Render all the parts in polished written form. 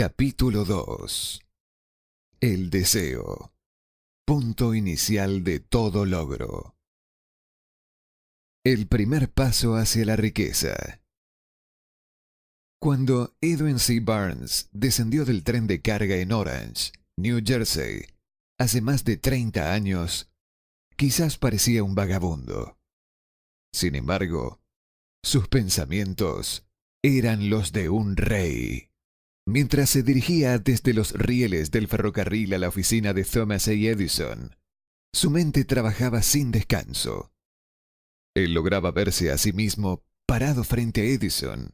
Capítulo 2. El deseo. Punto inicial de todo logro. El primer paso hacia la riqueza. Cuando Edwin C. Burns descendió del tren de carga en Orange, New Jersey, hace más de 30 años, quizás parecía un vagabundo. Sin embargo, sus pensamientos eran los de un rey. Mientras se dirigía desde los rieles del ferrocarril a la oficina de Thomas A. Edison, su mente trabajaba sin descanso. Él lograba verse a sí mismo parado frente a Edison.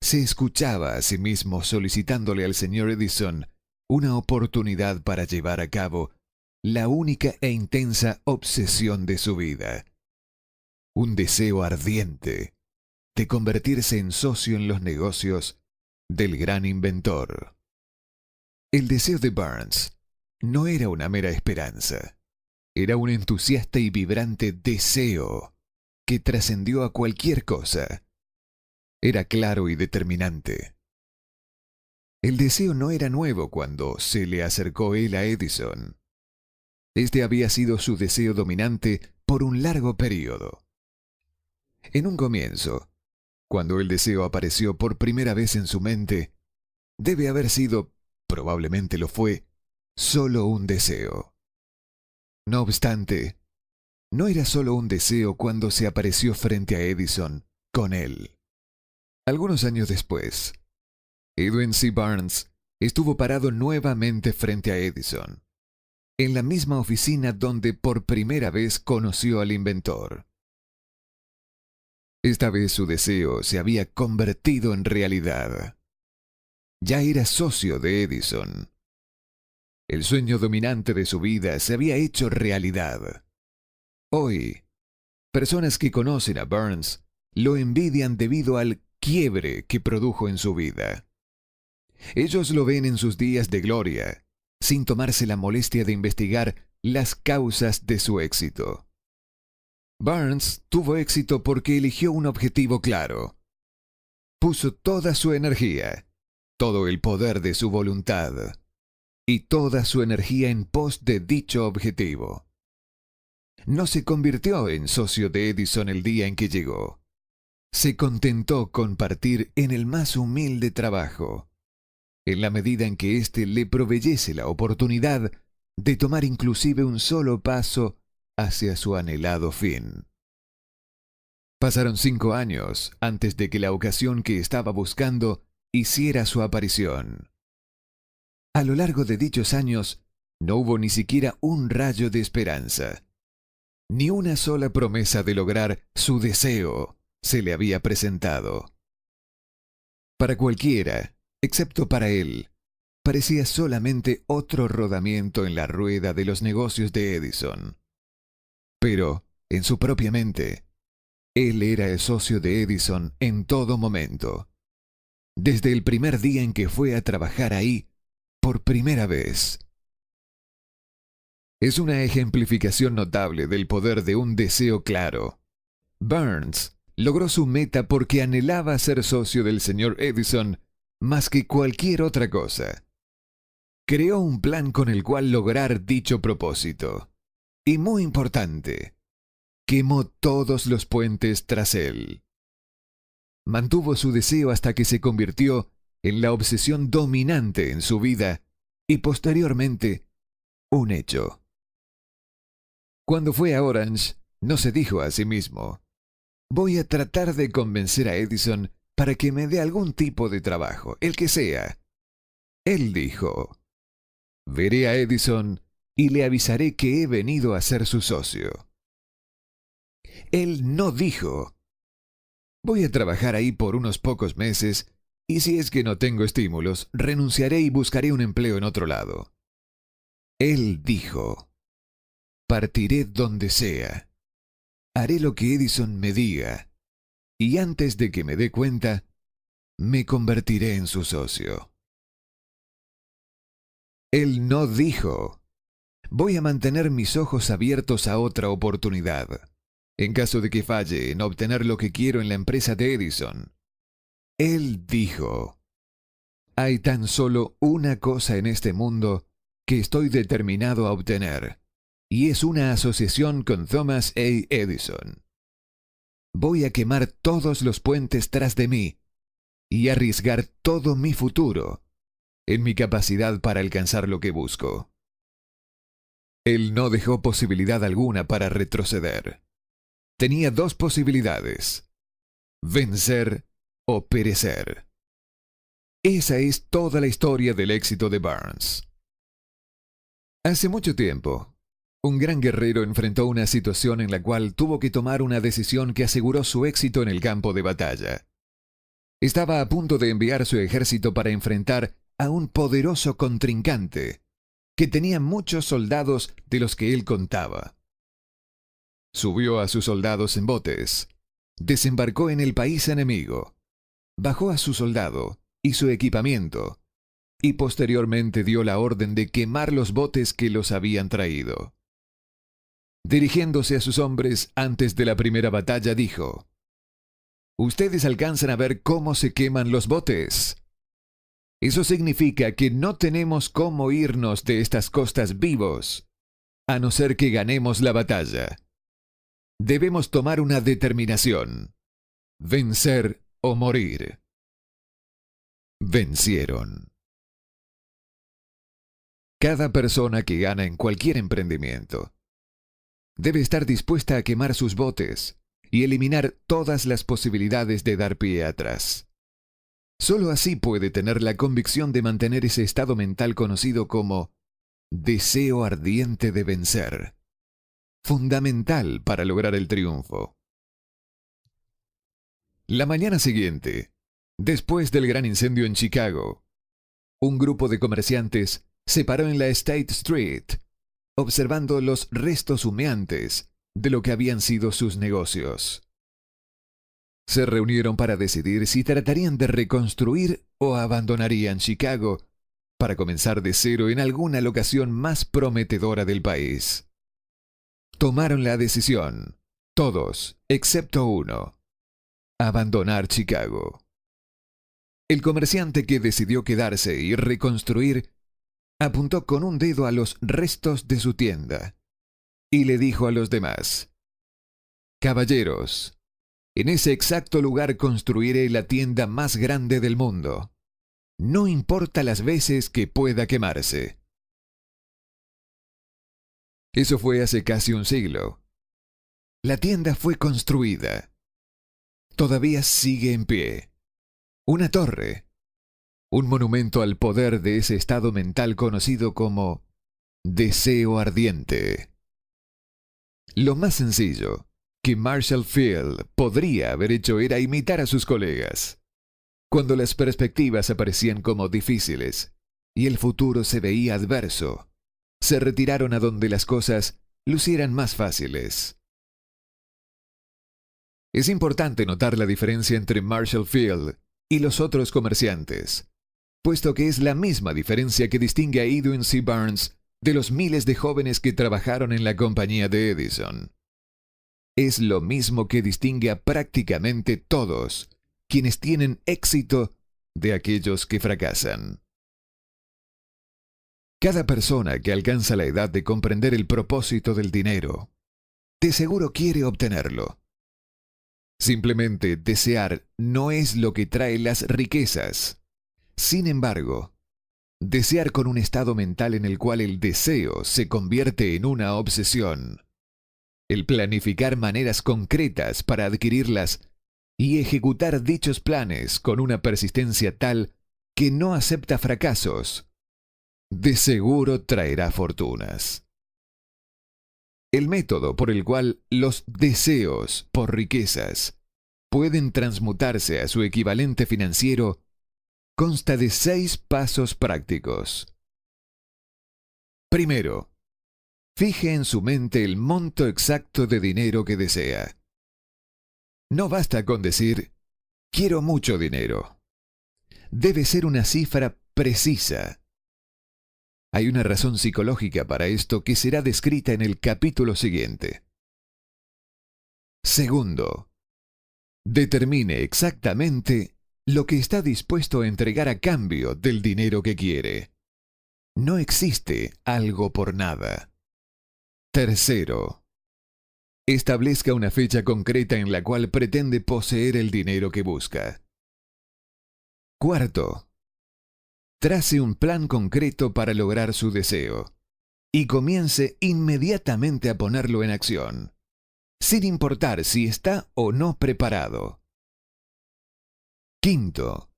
Se escuchaba a sí mismo solicitándole al señor Edison una oportunidad para llevar a cabo la única e intensa obsesión de su vida. Un deseo ardiente de convertirse en socio en los negocios del gran inventor. El deseo de Burns no era una mera esperanza, era un entusiasta y vibrante deseo que trascendió a cualquier cosa. Era claro y determinante. El deseo no era nuevo cuando se le acercó él a Edison. Este había sido su deseo dominante por un largo período. En un comienzo, cuando el deseo apareció por primera vez en su mente, debe haber sido, probablemente lo fue, solo un deseo. No obstante, no era solo un deseo cuando se apareció frente a Edison con él. Algunos años después, Edwin C. Burns estuvo parado nuevamente frente a Edison, en la misma oficina donde por primera vez conoció al inventor. Esta vez su deseo se había convertido en realidad. Ya era socio de Edison. El sueño dominante de su vida se había hecho realidad. Hoy, personas que conocen a Burns lo envidian debido al quiebre que produjo en su vida. Ellos lo ven en sus días de gloria, sin tomarse la molestia de investigar las causas de su éxito. Burns tuvo éxito porque eligió un objetivo claro. Puso toda su energía, todo el poder de su voluntad y toda su energía en pos de dicho objetivo. No se convirtió en socio de Edison el día en que llegó. Se contentó con partir en el más humilde trabajo, en la medida en que éste le proveyese la oportunidad de tomar inclusive un solo paso hacia su anhelado fin. Pasaron 5 años antes de que la ocasión que estaba buscando hiciera su aparición. A lo largo de dichos años, no hubo ni siquiera un rayo de esperanza. Ni una sola promesa de lograr su deseo se le había presentado. Para cualquiera, excepto para él, parecía solamente otro rodamiento en la rueda de los negocios de Edison. Pero, en su propia mente, él era el socio de Edison en todo momento. Desde el primer día en que fue a trabajar ahí, por primera vez. Es una ejemplificación notable del poder de un deseo claro. Burns logró su meta porque anhelaba ser socio del señor Edison más que cualquier otra cosa. Creó un plan con el cual lograr dicho propósito. Y muy importante, quemó todos los puentes tras él. Mantuvo su deseo hasta que se convirtió en la obsesión dominante en su vida y posteriormente un hecho. Cuando fue a Orange, no se dijo a sí mismo, voy a tratar de convencer a Edison para que me dé algún tipo de trabajo, el que sea. Él dijo, veré a Edison y le avisaré que he venido a ser su socio. Él no dijo, voy a trabajar ahí por unos pocos meses y si es que no tengo estímulos, renunciaré y buscaré un empleo en otro lado. Él dijo, partiré donde sea, haré lo que Edison me diga y antes de que me dé cuenta, me convertiré en su socio. Él no dijo, voy a mantener mis ojos abiertos a otra oportunidad, en caso de que falle en obtener lo que quiero en la empresa de Edison. Él dijo, Hay tan solo una cosa en este mundo que estoy determinado a obtener, y es una asociación con Thomas A. Edison. Voy a quemar todos los puentes tras de mí y arriesgar todo mi futuro en mi capacidad para alcanzar lo que busco. Él no dejó posibilidad alguna para retroceder. Tenía dos posibilidades: vencer o perecer. Esa es toda la historia del éxito de Burns. Hace mucho tiempo, un gran guerrero enfrentó una situación en la cual tuvo que tomar una decisión que aseguró su éxito en el campo de batalla. Estaba a punto de enviar su ejército para enfrentar a un poderoso contrincante que tenía muchos soldados de los que él contaba. Subió a sus soldados en botes, desembarcó en el país enemigo, bajó a su soldado y su equipamiento, y posteriormente dio la orden de quemar los botes que los habían traído. Dirigiéndose a sus hombres antes de la primera batalla, dijo: «Ustedes alcanzan a ver cómo se queman los botes. Eso significa que no tenemos cómo irnos de estas costas vivos, a no ser que ganemos la batalla. Debemos tomar una determinación: vencer o morir». Vencieron. Cada persona que gana en cualquier emprendimiento debe estar dispuesta a quemar sus botes y eliminar todas las posibilidades de dar pie atrás. Solo así puede tener la convicción de mantener ese estado mental conocido como deseo ardiente de vencer, fundamental para lograr el triunfo. La mañana siguiente, después del gran incendio en Chicago, un grupo de comerciantes se paró en la State Street, observando los restos humeantes de lo que habían sido sus negocios. Se reunieron para decidir si tratarían de reconstruir o abandonarían Chicago para comenzar de cero en alguna locación más prometedora del país. Tomaron la decisión, todos, excepto uno: abandonar Chicago. El comerciante que decidió quedarse y reconstruir apuntó con un dedo a los restos de su tienda y le dijo a los demás: «Caballeros, en ese exacto lugar construiré la tienda más grande del mundo. No importa las veces que pueda quemarse». Eso fue hace casi un siglo. La tienda fue construida. Todavía sigue en pie. Una torre. Un monumento al poder de ese estado mental conocido como deseo ardiente. Lo más sencillo que Marshall Field podría haber hecho era imitar a sus colegas. Cuando las perspectivas aparecían como difíciles y el futuro se veía adverso, se retiraron a donde las cosas lucieran más fáciles. Es importante notar la diferencia entre Marshall Field y los otros comerciantes, puesto que es la misma diferencia que distingue a Edwin C. Burns de los miles de jóvenes que trabajaron en la compañía de Edison. Es lo mismo que distingue a prácticamente todos quienes tienen éxito de aquellos que fracasan. Cada persona que alcanza la edad de comprender el propósito del dinero, de seguro quiere obtenerlo. Simplemente desear no es lo que trae las riquezas. Sin embargo, desear con un estado mental en el cual el deseo se convierte en una obsesión, el planificar maneras concretas para adquirirlas y ejecutar dichos planes con una persistencia tal que no acepta fracasos, de seguro traerá fortunas. El método por el cual los deseos por riquezas pueden transmutarse a su equivalente financiero consta de 6 pasos prácticos. Primero, fije en su mente el monto exacto de dinero que desea. No basta con decir, quiero mucho dinero. Debe ser una cifra precisa. Hay una razón psicológica para esto que será descrita en el capítulo siguiente. Segundo, determine exactamente lo que está dispuesto a entregar a cambio del dinero que quiere. No existe algo por nada. Tercero, establezca una fecha concreta en la cual pretende poseer el dinero que busca. Cuarto, trace un plan concreto para lograr su deseo y comience inmediatamente a ponerlo en acción, sin importar si está o no preparado. Quinto,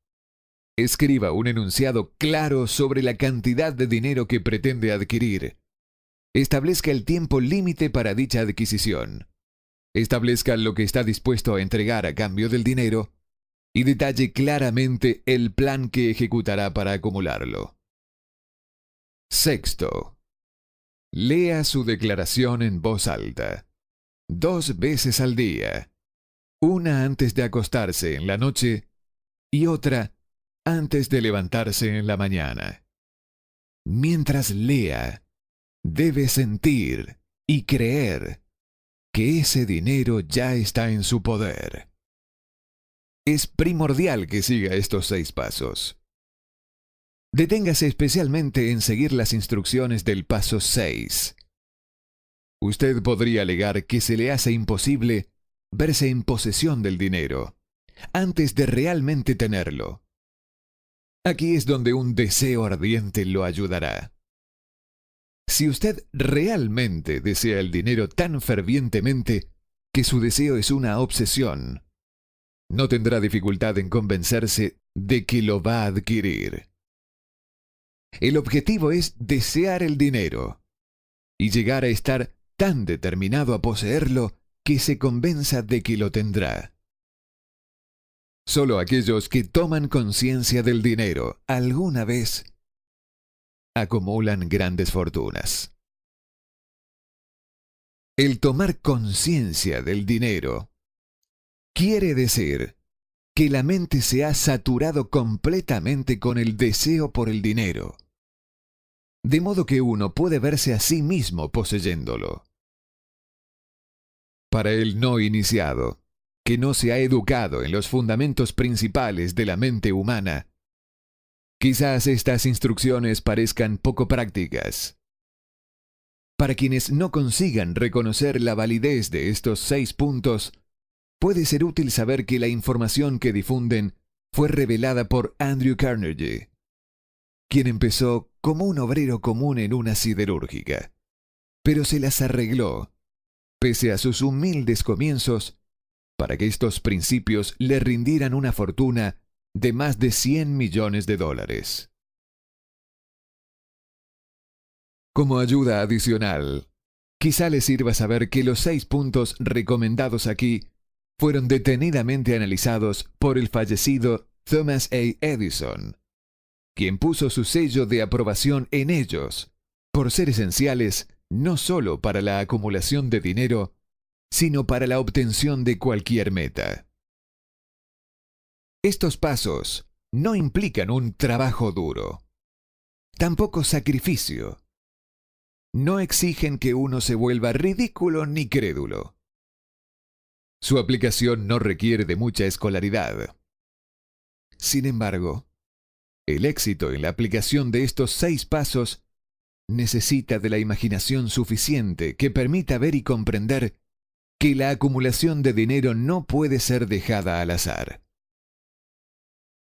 escriba un enunciado claro sobre la cantidad de dinero que pretende adquirir. Establezca el tiempo límite para dicha adquisición. Establezca lo que está dispuesto a entregar a cambio del dinero y detalle claramente el plan que ejecutará para acumularlo. Sexto, lea su declaración en voz alta, 2 veces al día, una antes de acostarse en la noche y otra antes de levantarse en la mañana. Mientras lea, debe sentir y creer que ese dinero ya está en su poder. Es primordial que siga estos 6 pasos. Deténgase especialmente en seguir las instrucciones del paso 6. Usted podría alegar que se le hace imposible verse en posesión del dinero antes de realmente tenerlo. Aquí es donde un deseo ardiente lo ayudará. Si usted realmente desea el dinero tan fervientemente que su deseo es una obsesión, no tendrá dificultad en convencerse de que lo va a adquirir. El objetivo es desear el dinero y llegar a estar tan determinado a poseerlo que se convenza de que lo tendrá. Solo aquellos que toman conciencia del dinero alguna vez acumulan grandes fortunas. El tomar conciencia del dinero quiere decir que la mente se ha saturado completamente con el deseo por el dinero, de modo que uno puede verse a sí mismo poseyéndolo. Para el no iniciado, que no se ha educado en los fundamentos principales de la mente humana, quizás estas instrucciones parezcan poco prácticas. Para quienes no consigan reconocer la validez de estos 6 puntos, puede ser útil saber que la información que difunden fue revelada por Andrew Carnegie, quien empezó como un obrero común en una siderúrgica, pero se las arregló, pese a sus humildes comienzos, para que estos principios le rindieran una fortuna de más de $100 millones. Como ayuda adicional, quizá le sirva saber que los 6 puntos recomendados aquí fueron detenidamente analizados por el fallecido Thomas A. Edison, quien puso su sello de aprobación en ellos, por ser esenciales no solo para la acumulación de dinero, sino para la obtención de cualquier meta. Estos pasos no implican un trabajo duro, tampoco sacrificio. No exigen que uno se vuelva ridículo ni crédulo. Su aplicación no requiere de mucha escolaridad. Sin embargo, el éxito en la aplicación de estos 6 pasos necesita de la imaginación suficiente que permita ver y comprender que la acumulación de dinero no puede ser dejada al azar.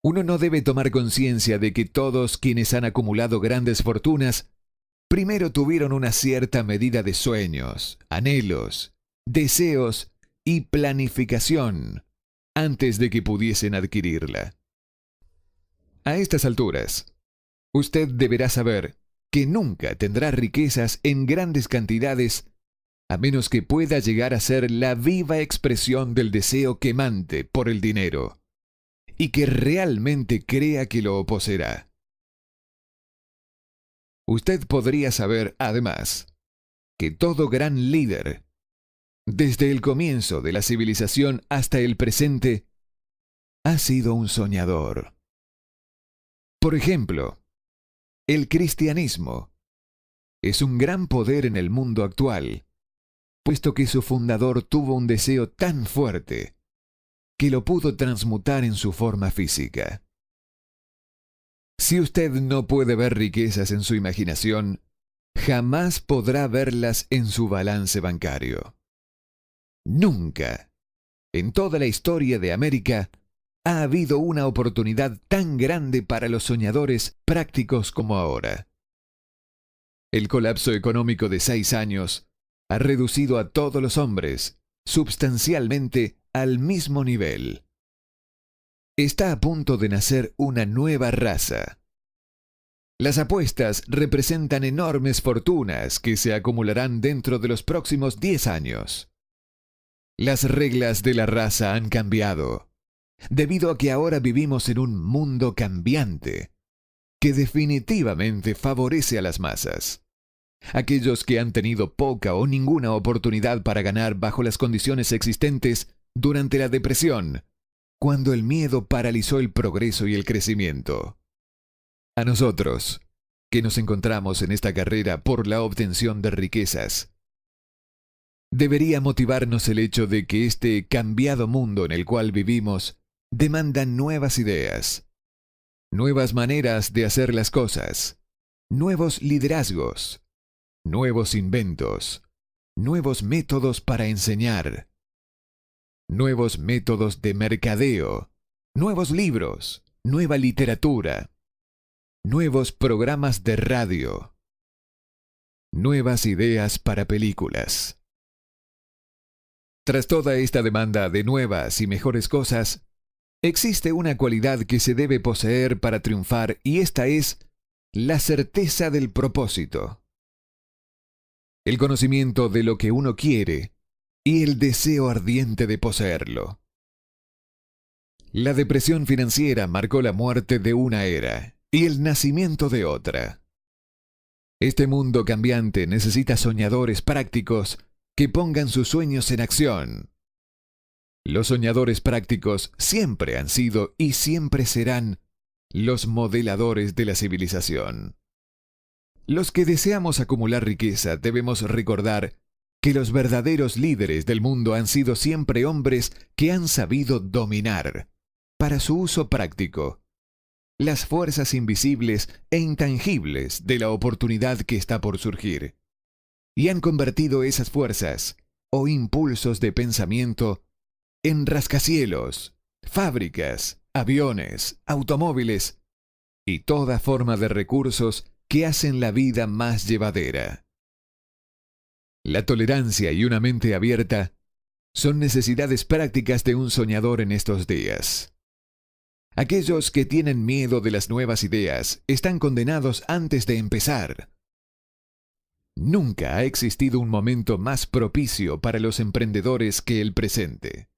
Uno no debe tomar conciencia de que todos quienes han acumulado grandes fortunas primero tuvieron una cierta medida de sueños, anhelos, deseos y planificación antes de que pudiesen adquirirla. A estas alturas, usted deberá saber que nunca tendrá riquezas en grandes cantidades a menos que pueda llegar a ser la viva expresión del deseo quemante por el dinero y que realmente crea que lo poseerá. Usted podría saber, además, que todo gran líder, desde el comienzo de la civilización hasta el presente, ha sido un soñador. Por ejemplo, el cristianismo es un gran poder en el mundo actual, puesto que su fundador tuvo un deseo tan fuerte que lo pudo transmutar en su forma física. Si usted no puede ver riquezas en su imaginación, jamás podrá verlas en su balance bancario. Nunca, en toda la historia de América, ha habido una oportunidad tan grande para los soñadores prácticos como ahora. El colapso económico de 6 años ha reducido a todos los hombres substancialmente al mismo nivel. Está a punto de nacer una nueva raza. Las apuestas representan enormes fortunas que se acumularán dentro de los próximos 10 años. Las reglas de la raza han cambiado, debido a que ahora vivimos en un mundo cambiante, que definitivamente favorece a las masas. Aquellos que han tenido poca o ninguna oportunidad para ganar bajo las condiciones existentes durante la depresión, cuando el miedo paralizó el progreso y el crecimiento. A nosotros, que nos encontramos en esta carrera por la obtención de riquezas, debería motivarnos el hecho de que este cambiado mundo en el cual vivimos demanda nuevas ideas, nuevas maneras de hacer las cosas, nuevos liderazgos, nuevos inventos, nuevos métodos para enseñar, nuevos métodos de mercadeo, nuevos libros, nueva literatura, nuevos programas de radio, nuevas ideas para películas. Tras toda esta demanda de nuevas y mejores cosas, existe una cualidad que se debe poseer para triunfar y esta es la certeza del propósito. El conocimiento de lo que uno quiere y el deseo ardiente de poseerlo. La depresión financiera marcó la muerte de una era y el nacimiento de otra. Este mundo cambiante necesita soñadores prácticos que pongan sus sueños en acción. Los soñadores prácticos siempre han sido y siempre serán los modeladores de la civilización. Los que deseamos acumular riqueza debemos recordar que los verdaderos líderes del mundo han sido siempre hombres que han sabido dominar, para su uso práctico, las fuerzas invisibles e intangibles de la oportunidad que está por surgir, y han convertido esas fuerzas o impulsos de pensamiento en rascacielos, fábricas, aviones, automóviles y toda forma de recursos que hacen la vida más llevadera. La tolerancia y una mente abierta son necesidades prácticas de un soñador en estos días. Aquellos que tienen miedo de las nuevas ideas están condenados antes de empezar. Nunca ha existido un momento más propicio para los emprendedores que el presente.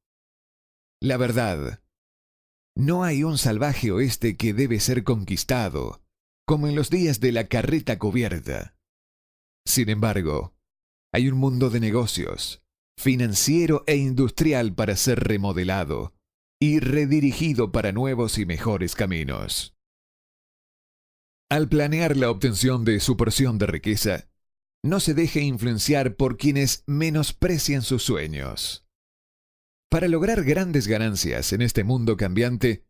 La verdad, no hay un salvaje oeste que debe ser conquistado, como en los días de la carreta cubierta. Sin embargo, hay un mundo de negocios, financiero e industrial para ser remodelado y redirigido para nuevos y mejores caminos. Al planear la obtención de su porción de riqueza, no se deje influenciar por quienes menosprecian sus sueños. Para lograr grandes ganancias en este mundo cambiante,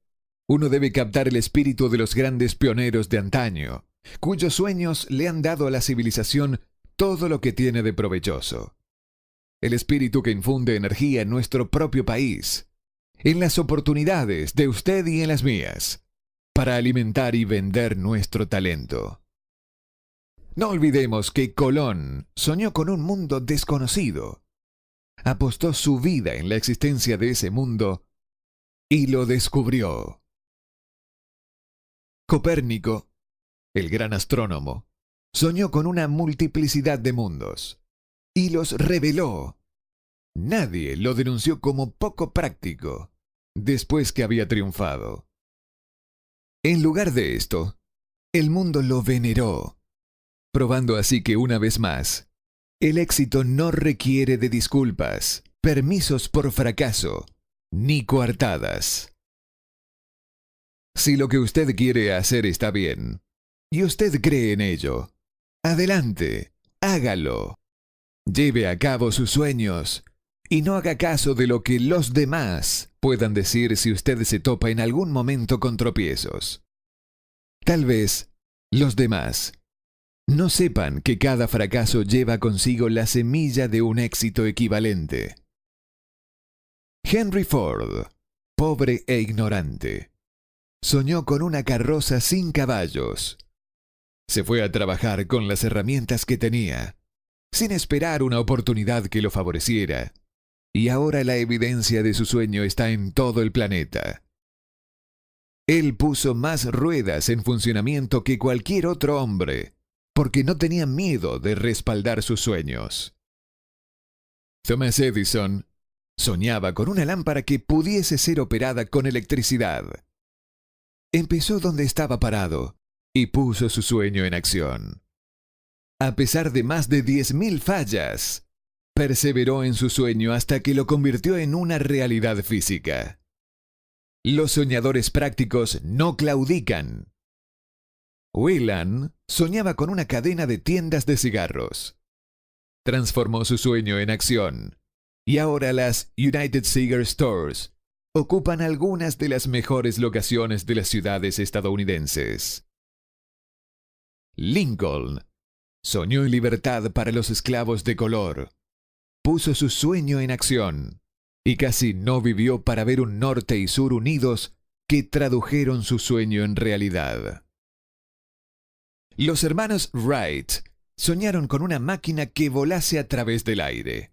uno debe captar el espíritu de los grandes pioneros de antaño, cuyos sueños le han dado a la civilización todo lo que tiene de provechoso. El espíritu que infunde energía en nuestro propio país, en las oportunidades de usted y en las mías, para alimentar y vender nuestro talento. No olvidemos que Colón soñó con un mundo desconocido, apostó su vida en la existencia de ese mundo y lo descubrió. Copérnico, el gran astrónomo, soñó con una multiplicidad de mundos y los reveló. Nadie lo denunció como poco práctico después que había triunfado. En lugar de esto, el mundo lo veneró, probando así que una vez más, el éxito no requiere de disculpas, permisos por fracaso, ni coartadas. Si lo que usted quiere hacer está bien, y usted cree en ello, adelante, hágalo. Lleve a cabo sus sueños Y no haga caso de lo que los demás puedan decir si usted se topa en algún momento con tropiezos. Tal vez los demás no sepan que cada fracaso lleva consigo la semilla de un éxito equivalente. Henry Ford, pobre e ignorante, soñó con una carroza sin caballos. Se fue a trabajar con las herramientas que tenía, sin esperar una oportunidad que lo favoreciera, y ahora la evidencia de su sueño está en todo el planeta. Él puso más ruedas en funcionamiento que cualquier otro hombre, porque no tenía miedo de respaldar sus sueños. Thomas Edison soñaba con una lámpara que pudiese ser operada con electricidad. Empezó donde estaba parado y puso su sueño en acción. A pesar de más de 10.000 fallas, perseveró en su sueño hasta que lo convirtió en una realidad física. Los soñadores prácticos no claudican. Whelan soñaba con una cadena de tiendas de cigarros. Transformó su sueño en acción, y ahora las United Cigar Stores ocupan algunas de las mejores locaciones de las ciudades estadounidenses. Lincoln soñó en libertad para los esclavos de color. Puso su sueño en acción y casi no vivió para ver un norte y sur unidos que tradujeron su sueño en realidad. Los hermanos Wright soñaron con una máquina que volase a través del aire.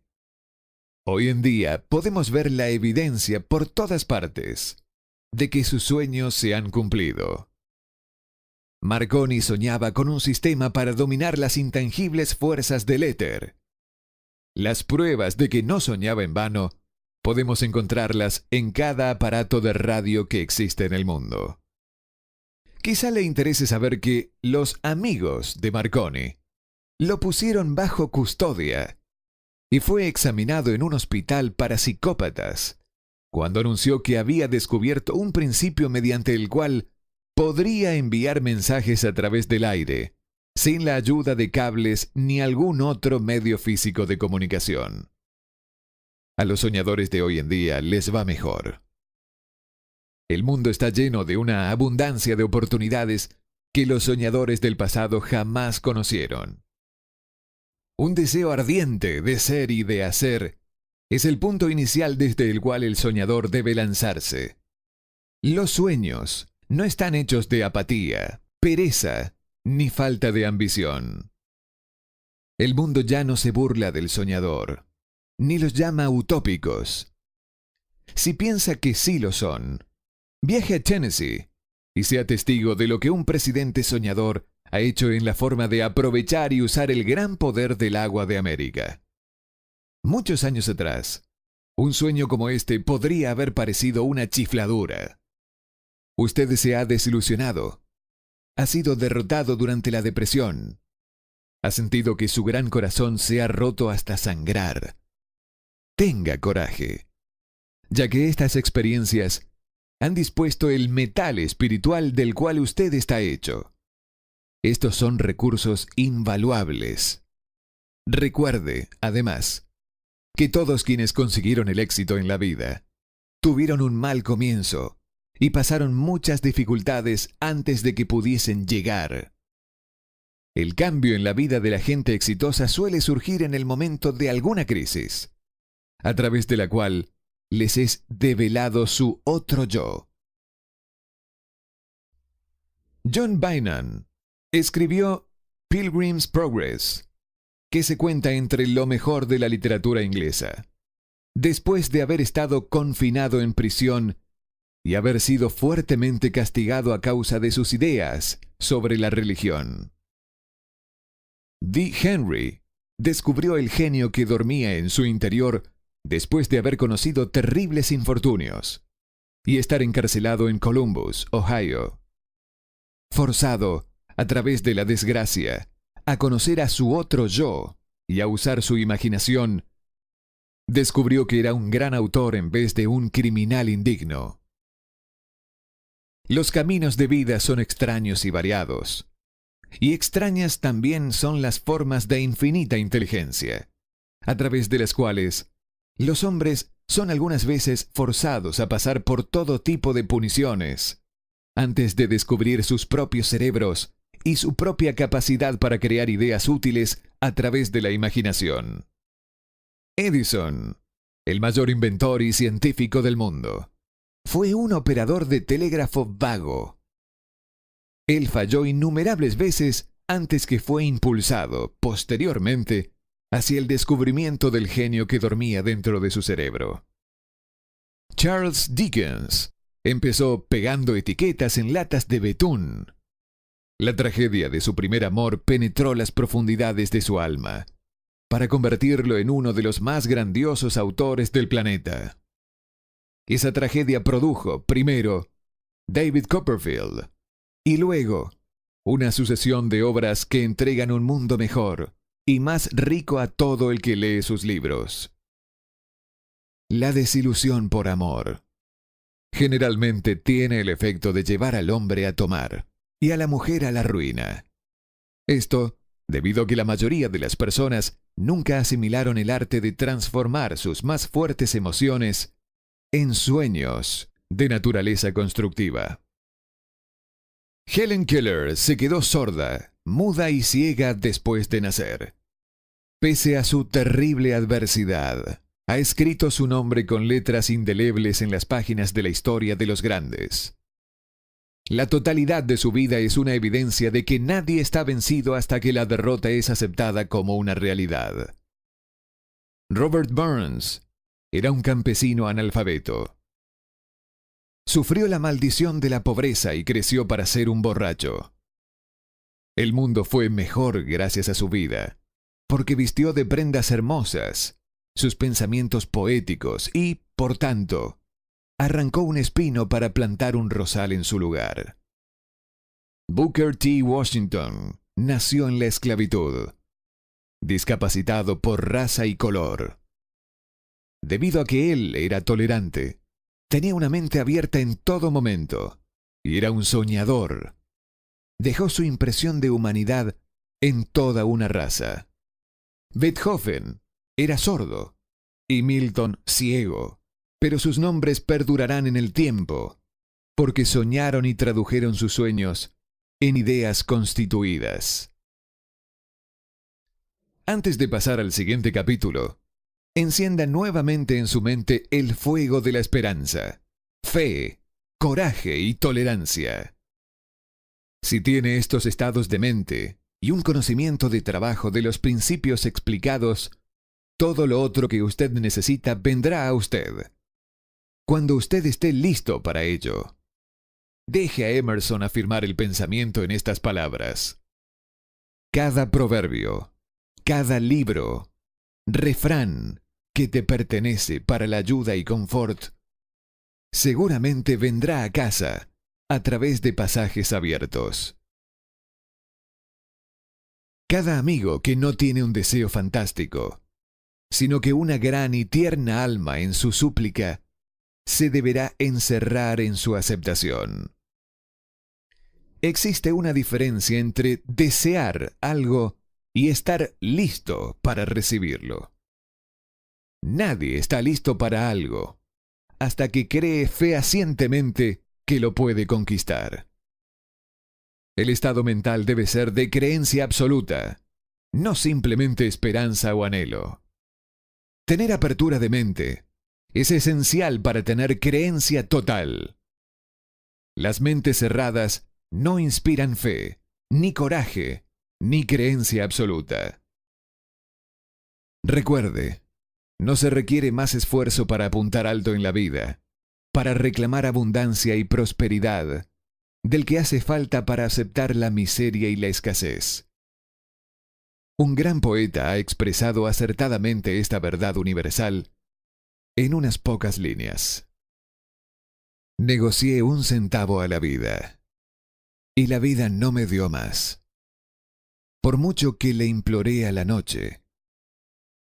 Hoy en día podemos ver la evidencia por todas partes de que sus sueños se han cumplido. Marconi soñaba con un sistema para dominar las intangibles fuerzas del éter. Las pruebas de que no soñaba en vano podemos encontrarlas en cada aparato de radio que existe en el mundo. Quizá le interese saber que los amigos de Marconi lo pusieron bajo custodia y fue examinado en un hospital para psicópatas cuando anunció que había descubierto un principio mediante el cual podría enviar mensajes a través del aire, sin la ayuda de cables ni algún otro medio físico de comunicación. A los soñadores de hoy en día les va mejor. El mundo está lleno de una abundancia de oportunidades que los soñadores del pasado jamás conocieron. Un deseo ardiente de ser y de hacer es el punto inicial desde el cual el soñador debe lanzarse. Los sueños no están hechos de apatía, pereza, ni falta de ambición. El mundo ya no se burla del soñador, ni los llama utópicos. Si piensa que sí lo son, viaje a Tennessee y sea testigo de lo que un presidente soñador ha hecho en la forma de aprovechar y usar el gran poder del agua de América. Muchos años atrás, un sueño como este podría haber parecido una chifladura. Usted se ha desilusionado, ha sido derrotado durante la depresión, ha sentido que su gran corazón se ha roto hasta sangrar. Tenga coraje, ya que estas experiencias han dispuesto el metal espiritual del cual usted está hecho. Estos son recursos invaluables. Recuerde, además, que todos quienes consiguieron el éxito en la vida tuvieron un mal comienzo y pasaron muchas dificultades antes de que pudiesen llegar. El cambio en la vida de la gente exitosa suele surgir en el momento de alguna crisis, a través de la cual les es develado su otro yo. John Bunyan escribió Pilgrim's Progress, que se cuenta entre lo mejor de la literatura inglesa. Después de haber estado confinado en prisión y haber sido fuertemente castigado a causa de sus ideas sobre la religión. D. Henry descubrió el genio que dormía en su interior después de haber conocido terribles infortunios y estar encarcelado en Columbus, Ohio. Forzado, a través de la desgracia, a conocer a su otro yo y a usar su imaginación, descubrió que era un gran autor en vez de un criminal indigno. Los caminos de vida son extraños y variados, y extrañas también son las formas de infinita inteligencia, a través de las cuales Los hombres son algunas veces forzados a pasar por todo tipo de puniciones antes de descubrir sus propios cerebros y su propia capacidad para crear ideas útiles a través de la imaginación. Edison, el mayor inventor y científico del mundo, fue un operador de telégrafo vago. Él falló innumerables veces antes que fue impulsado, posteriormente, hacia el descubrimiento del genio que dormía dentro de su cerebro. Charles Dickens empezó pegando etiquetas en latas de betún. La tragedia de su primer amor penetró las profundidades de su alma, para convertirlo en uno de los más grandiosos autores del planeta. Esa tragedia produjo, primero, David Copperfield, y luego, una sucesión de obras que entregan un mundo mejor y más rico a todo el que lee sus libros. La desilusión por amor generalmente tiene el efecto de llevar al hombre a tomar y a la mujer a la ruina. Esto debido a que la mayoría de las personas nunca asimilaron el arte de transformar sus más fuertes emociones en sueños de naturaleza constructiva. Helen Keller se quedó sorda, muda y ciega después de nacer. Pese a su terrible adversidad, ha escrito su nombre con letras indelebles en las páginas de la historia de los grandes. La totalidad de su vida es una evidencia de que nadie está vencido hasta que la derrota es aceptada como una realidad. Robert Burns era un campesino analfabeto. Sufrió la maldición de la pobreza y creció para ser un borracho. El mundo fue mejor gracias a su vida, porque vistió de prendas hermosas sus pensamientos poéticos y, por tanto, arrancó un espino para plantar un rosal en su lugar. Booker T. Washington nació en la esclavitud, discapacitado por raza y color. Debido a que él era tolerante, tenía una mente abierta en todo momento y era un soñador. Dejó su impresión de humanidad en toda una raza. Beethoven era sordo y Milton ciego, pero sus nombres perdurarán en el tiempo, porque soñaron y tradujeron sus sueños en ideas constituidas. Antes de pasar al siguiente capítulo, encienda nuevamente en su mente el fuego de la esperanza, fe, coraje y tolerancia. Si tiene estos estados de mente y un conocimiento de trabajo de los principios explicados, todo lo otro que usted necesita vendrá a usted, cuando usted esté listo para ello. Deje a Emerson afirmar el pensamiento en estas palabras. Cada proverbio, cada libro, refrán que te pertenece para la ayuda y confort, seguramente vendrá a casa a través de pasajes abiertos. Cada amigo que no tiene un deseo fantástico, sino que una gran y tierna alma en su súplica, se deberá encerrar en su aceptación. Existe una diferencia entre desear algo y estar listo para recibirlo. Nadie está listo para algo hasta que cree fehacientemente que lo puede conquistar. El estado mental debe ser de creencia absoluta, no simplemente esperanza o anhelo. Tener apertura de mente es esencial para tener creencia total. Las mentes cerradas no inspiran fe, ni coraje, ni creencia absoluta. Recuerde, no se requiere más esfuerzo para apuntar alto en la vida, para reclamar abundancia y prosperidad, del que hace falta para aceptar la miseria y la escasez. Un gran poeta ha expresado acertadamente esta verdad universal en unas pocas líneas. Negocié 1 centavo a la vida, y la vida no me dio más. Por mucho que le imploré a la noche,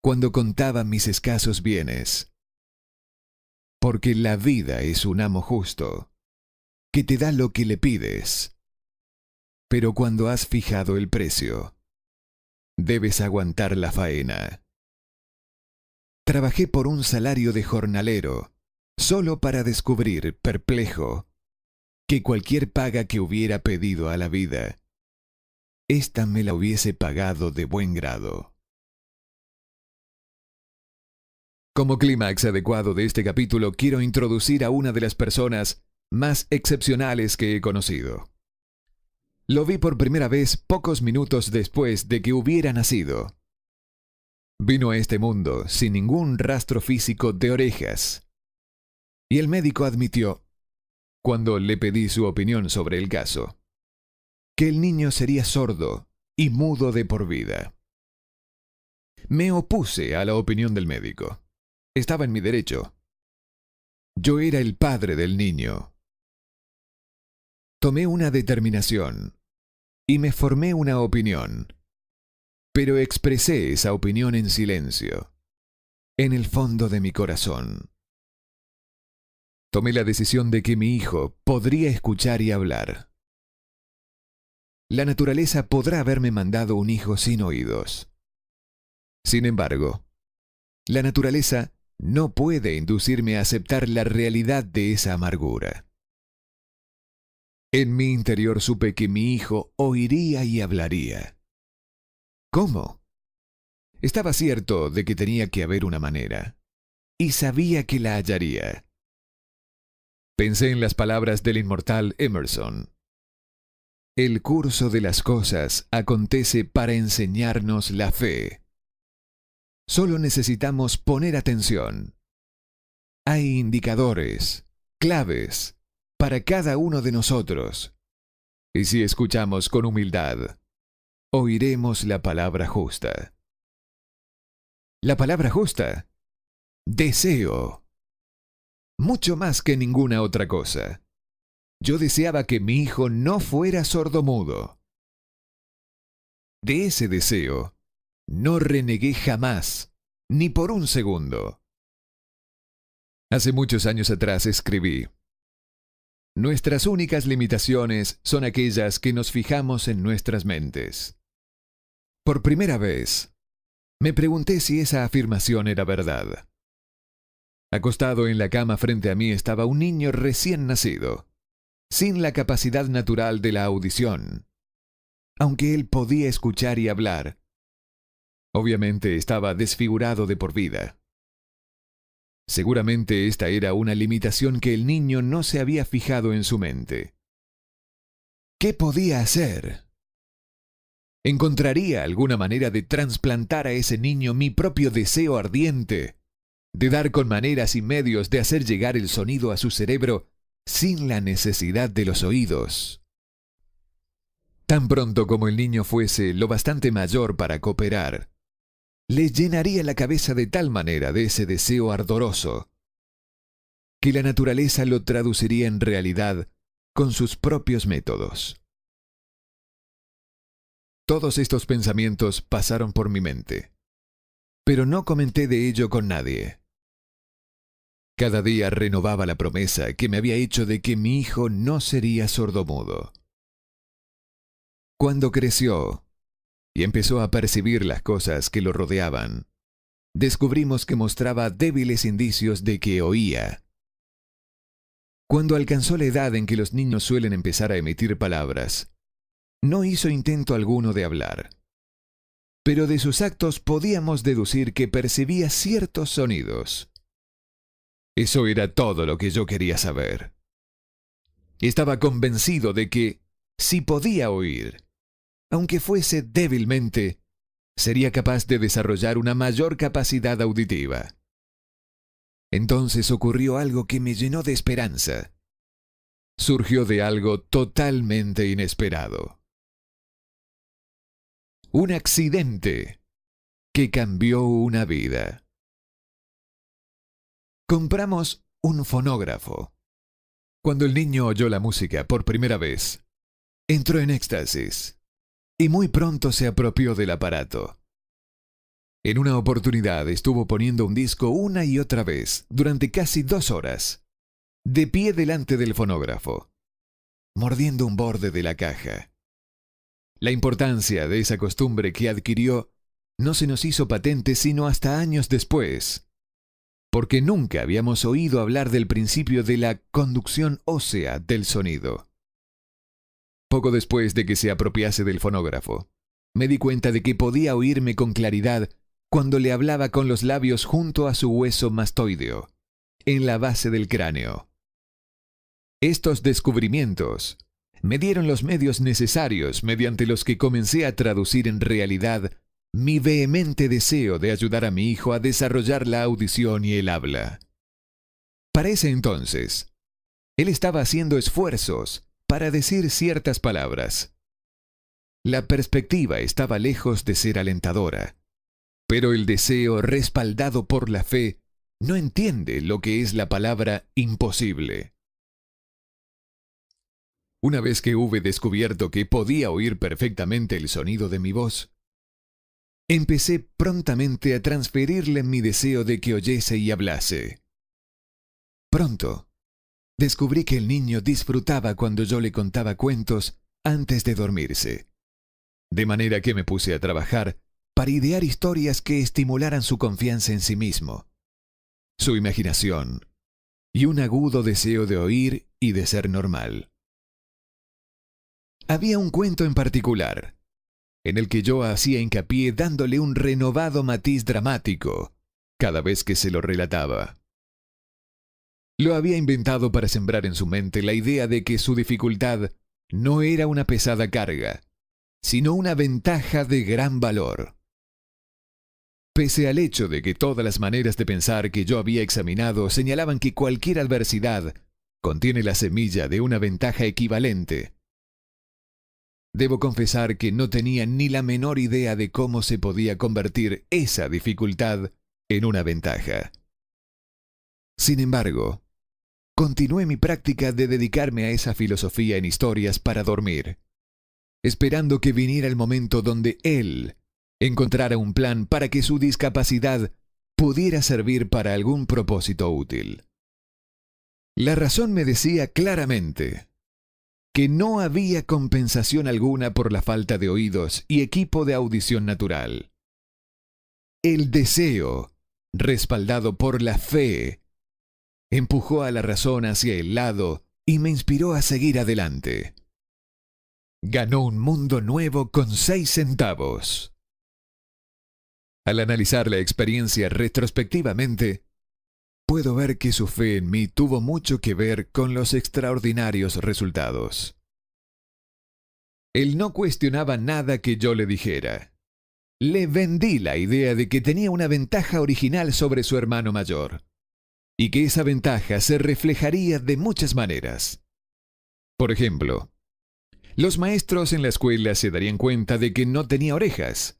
cuando contaba mis escasos bienes, porque la vida es un amo justo, que te da lo que le pides, pero cuando has fijado el precio, debes aguantar la faena. Trabajé por un salario de jornalero, solo para descubrir, perplejo, que cualquier paga que hubiera pedido a la vida, ésta me la hubiese pagado de buen grado. Como clímax adecuado de este capítulo, quiero introducir a una de las personas más excepcionales que he conocido. Lo vi por primera vez pocos minutos después de que hubiera nacido. Vino a este mundo sin ningún rastro físico de orejas. Y el médico admitió, cuando le pedí su opinión sobre el caso, que el niño sería sordo y mudo de por vida. Me opuse a la opinión del médico. Estaba en mi derecho. Yo era el padre del niño. Tomé una determinación y me formé una opinión, pero expresé esa opinión en silencio, en el fondo de mi corazón. Tomé la decisión de que mi hijo podría escuchar y hablar. La naturaleza podrá haberme mandado un hijo sin oídos. Sin embargo, la naturaleza no puede inducirme a aceptar la realidad de esa amargura. En mi interior supe que mi hijo oiría y hablaría. ¿Cómo? Estaba cierto de que tenía que haber una manera, y sabía que la hallaría. Pensé en las palabras del inmortal Emerson. El curso de las cosas acontece para enseñarnos la fe. Solo necesitamos poner atención. Hay indicadores, claves, para cada uno de nosotros. Y si escuchamos con humildad, oiremos la palabra justa. La palabra justa, deseo. Mucho más que ninguna otra cosa. Yo deseaba que mi hijo no fuera sordomudo. De ese deseo, no renegué jamás, ni por un segundo. Hace muchos años atrás escribí: nuestras únicas limitaciones son aquellas que nos fijamos en nuestras mentes. Por primera vez, me pregunté si esa afirmación era verdad. Acostado en la cama frente a mí estaba un niño recién nacido, sin la capacidad natural de la audición. Aunque él podía escuchar y hablar, obviamente estaba desfigurado de por vida. Seguramente esta era una limitación que el niño no se había fijado en su mente. ¿Qué podía hacer? ¿Encontraría alguna manera de trasplantar a ese niño mi propio deseo ardiente, de dar con maneras y medios de hacer llegar el sonido a su cerebro sin la necesidad de los oídos? Tan pronto como el niño fuese lo bastante mayor para cooperar, le llenaría la cabeza de tal manera de ese deseo ardoroso, que la naturaleza lo traduciría en realidad con sus propios métodos. Todos estos pensamientos pasaron por mi mente, pero no comenté de ello con nadie. Cada día renovaba la promesa que me había hecho de que mi hijo no sería sordomudo. Cuando creció y empezó a percibir las cosas que lo rodeaban, descubrimos que mostraba débiles indicios de que oía. Cuando alcanzó la edad en que los niños suelen empezar a emitir palabras, no hizo intento alguno de hablar. Pero de sus actos podíamos deducir que percibía ciertos sonidos. Eso era todo lo que yo quería saber. Estaba convencido de que, si podía oír, aunque fuese débilmente, sería capaz de desarrollar una mayor capacidad auditiva. Entonces ocurrió algo que me llenó de esperanza. Surgió de algo totalmente inesperado. Un accidente que cambió una vida. Compramos un fonógrafo. Cuando el niño oyó la música por primera vez, entró en éxtasis y muy pronto se apropió del aparato. En una oportunidad estuvo poniendo un disco una y otra vez durante casi 2 horas, de pie delante del fonógrafo, mordiendo un borde de la caja. La importancia de esa costumbre que adquirió no se nos hizo patente sino hasta años después, porque nunca habíamos oído hablar del principio de la conducción ósea del sonido. Poco después de que se apropiase del fonógrafo, me di cuenta de que podía oírme con claridad cuando le hablaba con los labios junto a su hueso mastoideo, en la base del cráneo. Estos descubrimientos me dieron los medios necesarios mediante los que comencé a traducir en realidad mi vehemente deseo de ayudar a mi hijo a desarrollar la audición y el habla. Para ese entonces, él estaba haciendo esfuerzos para decir ciertas palabras. La perspectiva estaba lejos de ser alentadora, pero el deseo respaldado por la fe no entiende lo que es la palabra imposible. Una vez que hube descubierto que podía oír perfectamente el sonido de mi voz, empecé prontamente a transferirle mi deseo de que oyese y hablase. Pronto, descubrí que el niño disfrutaba cuando yo le contaba cuentos antes de dormirse, de manera que me puse a trabajar para idear historias que estimularan su confianza en sí mismo, su imaginación y un agudo deseo de oír y de ser normal. Había un cuento en particular, en el que yo hacía hincapié dándole un renovado matiz dramático cada vez que se lo relataba. Lo había inventado para sembrar en su mente la idea de que su dificultad no era una pesada carga, sino una ventaja de gran valor. Pese al hecho de que todas las maneras de pensar que yo había examinado señalaban que cualquier adversidad contiene la semilla de una ventaja equivalente, debo confesar que no tenía ni la menor idea de cómo se podía convertir esa dificultad en una ventaja. Sin embargo, continué mi práctica de dedicarme a esa filosofía en historias para dormir, esperando que viniera el momento donde él encontrara un plan para que su discapacidad pudiera servir para algún propósito útil. La razón me decía claramente que no había compensación alguna por la falta de oídos y equipo de audición natural. El deseo, respaldado por la fe, empujó a la razón hacia el lado y me inspiró a seguir adelante. Ganó un mundo nuevo con 6 centavos. Al analizar la experiencia retrospectivamente, puedo ver que su fe en mí tuvo mucho que ver con los extraordinarios resultados. Él no cuestionaba nada que yo le dijera. Le vendí la idea de que tenía una ventaja original sobre su hermano mayor, y que esa ventaja se reflejaría de muchas maneras. Por ejemplo, los maestros en la escuela se darían cuenta de que no tenía orejas,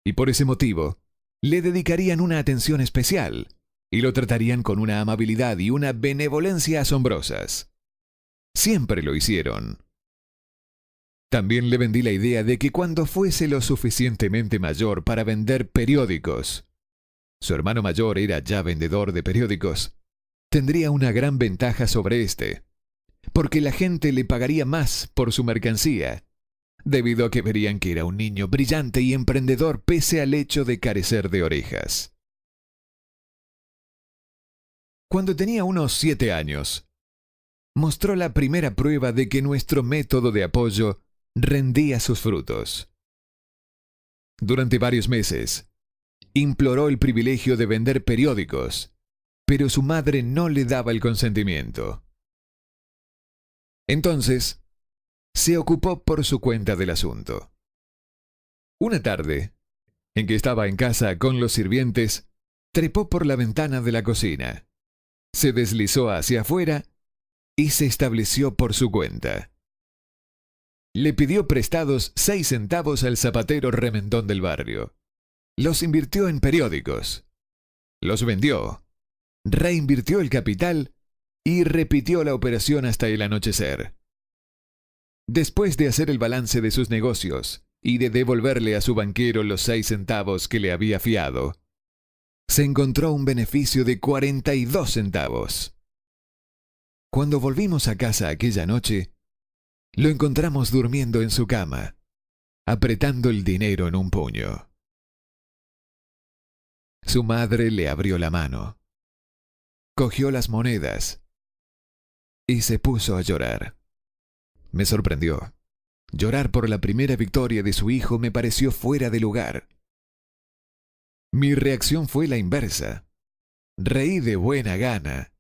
y por ese motivo le dedicarían una atención especial, y lo tratarían con una amabilidad y una benevolencia asombrosas. Siempre lo hicieron. También le vendí la idea de que cuando fuese lo suficientemente mayor para vender periódicos, su hermano mayor era ya vendedor de periódicos, tendría una gran ventaja sobre éste, porque la gente le pagaría más por su mercancía, debido a que verían que era un niño brillante y emprendedor pese al hecho de carecer de orejas. Cuando tenía unos 7 años, mostró la primera prueba de que nuestro método de apoyo rendía sus frutos. Durante varios meses, imploró el privilegio de vender periódicos, pero su madre no le daba el consentimiento. Entonces, se ocupó por su cuenta del asunto. Una tarde, en que estaba en casa con los sirvientes, trepó por la ventana de la cocina, se deslizó hacia afuera y se estableció por su cuenta. Le pidió prestados 6 centavos al zapatero remendón del barrio. Los invirtió en periódicos. Los vendió. Reinvirtió el capital y repitió la operación hasta el anochecer. Después de hacer el balance de sus negocios y de devolverle a su banquero los 6 centavos que le había fiado, se encontró un beneficio de 42 centavos. Cuando volvimos a casa aquella noche, lo encontramos durmiendo en su cama, apretando el dinero en un puño. Su madre le abrió la mano, cogió las monedas y se puso a llorar. Me sorprendió. Llorar por la primera victoria de su hijo me pareció fuera de lugar. Mi reacción fue la inversa. Reí de buena gana,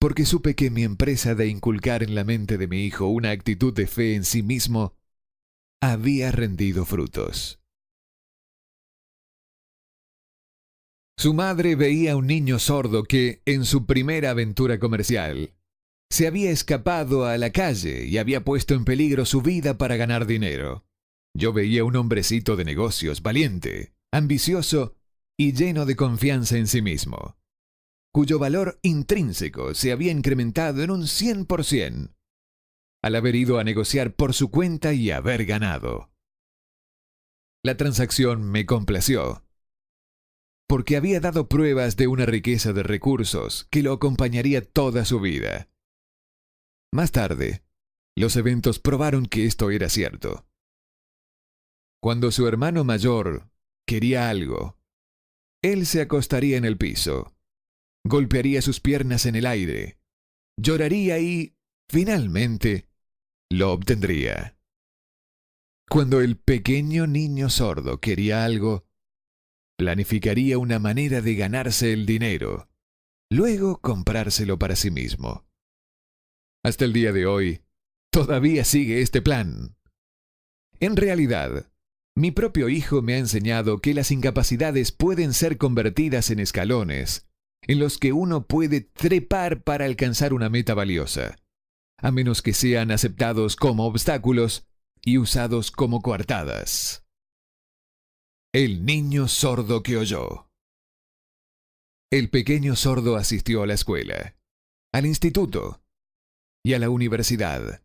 porque supe que mi empresa de inculcar en la mente de mi hijo una actitud de fe en sí mismo había rendido frutos. Su madre veía a un niño sordo que, en su primera aventura comercial, se había escapado a la calle y había puesto en peligro su vida para ganar dinero. Yo veía un hombrecito de negocios valiente, ambicioso y lleno de confianza en sí mismo, cuyo valor intrínseco se había incrementado en un 100% al haber ido a negociar por su cuenta y haber ganado. La transacción me complació, porque había dado pruebas de una riqueza de recursos que lo acompañaría toda su vida. Más tarde, los eventos probaron que esto era cierto. Cuando su hermano mayor quería algo, él se acostaría en el piso, golpearía sus piernas en el aire, lloraría y, finalmente, lo obtendría. Cuando el pequeño niño sordo quería algo, planificaría una manera de ganarse el dinero, luego comprárselo para sí mismo. Hasta el día de hoy, todavía sigue este plan. En realidad, mi propio hijo me ha enseñado que las incapacidades pueden ser convertidas en escalones, en los que uno puede trepar para alcanzar una meta valiosa, a menos que sean aceptados como obstáculos y usados como coartadas. El niño sordo que oyó. El pequeño sordo asistió a la escuela, al instituto y a la universidad,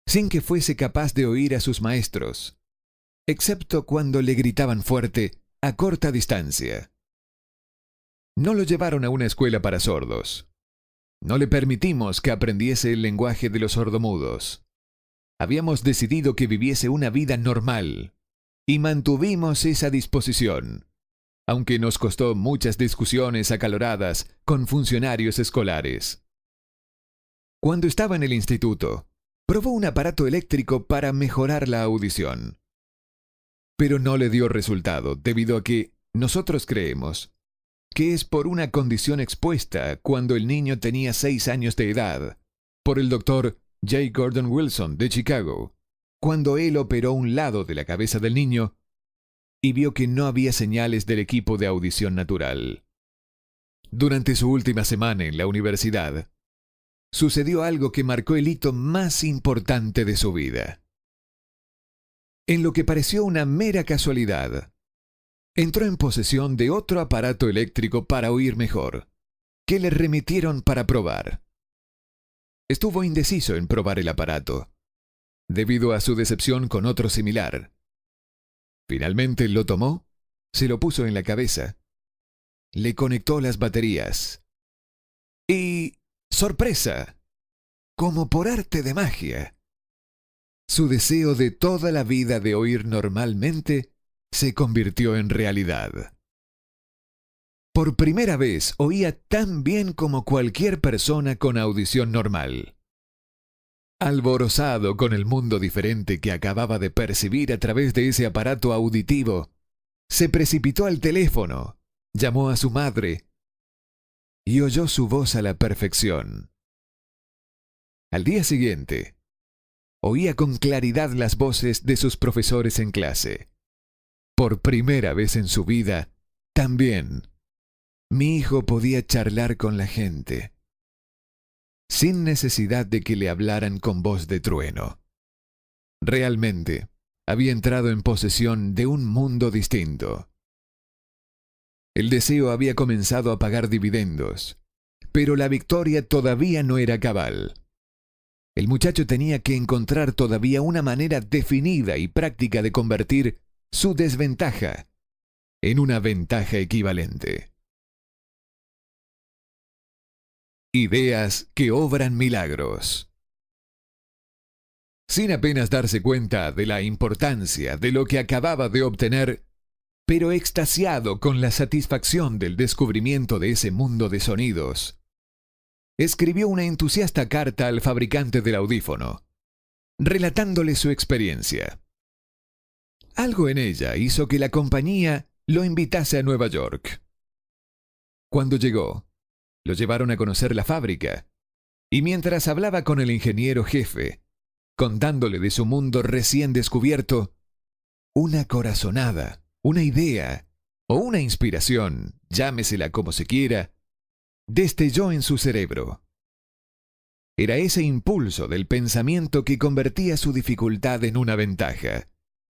sin que fuese capaz de oír a sus maestros, excepto cuando le gritaban fuerte a corta distancia. No lo llevaron a una escuela para sordos. No le permitimos que aprendiese el lenguaje de los sordomudos. Habíamos decidido que viviese una vida normal y mantuvimos esa disposición, aunque nos costó muchas discusiones acaloradas con funcionarios escolares. Cuando estaba en el instituto, probó un aparato eléctrico para mejorar la audición. Pero no le dio resultado debido a que nosotros creemos que es por una condición expuesta cuando el niño tenía 6 años de edad, por el doctor J. Gordon Wilson de Chicago, cuando él operó un lado de la cabeza del niño y vio que no había señales del equipo de audición natural. Durante su última semana en la universidad, sucedió algo que marcó el hito más importante de su vida. En lo que pareció una mera casualidad, entró en posesión de otro aparato eléctrico para oír mejor, que le remitieron para probar. Estuvo indeciso en probar el aparato, debido a su decepción con otro similar. Finalmente lo tomó, se lo puso en la cabeza, le conectó las baterías y... ¡sorpresa! Como por arte de magia, su deseo de toda la vida de oír normalmente se convirtió en realidad. Por primera vez oía tan bien como cualquier persona con audición normal. Alborozado con el mundo diferente que acababa de percibir a través de ese aparato auditivo, se precipitó al teléfono, llamó a su madre y oyó su voz a la perfección. Al día siguiente, oía con claridad las voces de sus profesores en clase. Por primera vez en su vida, también, mi hijo podía charlar con la gente, sin necesidad de que le hablaran con voz de trueno. Realmente, había entrado en posesión de un mundo distinto. El deseo había comenzado a pagar dividendos, pero la victoria todavía no era cabal. El muchacho tenía que encontrar todavía una manera definida y práctica de convertir su desventaja en una ventaja equivalente. Ideas que obran milagros. Sin apenas darse cuenta de la importancia de lo que acababa de obtener, pero extasiado con la satisfacción del descubrimiento de ese mundo de sonidos, escribió una entusiasta carta al fabricante del audífono, relatándole su experiencia. Algo en ella hizo que la compañía lo invitase a Nueva York. Cuando llegó, lo llevaron a conocer la fábrica, y mientras hablaba con el ingeniero jefe, contándole de su mundo recién descubierto, una corazonada, una idea o una inspiración, llámesela como se quiera, destelló en su cerebro. Era ese impulso del pensamiento que convertía su dificultad en una ventaja,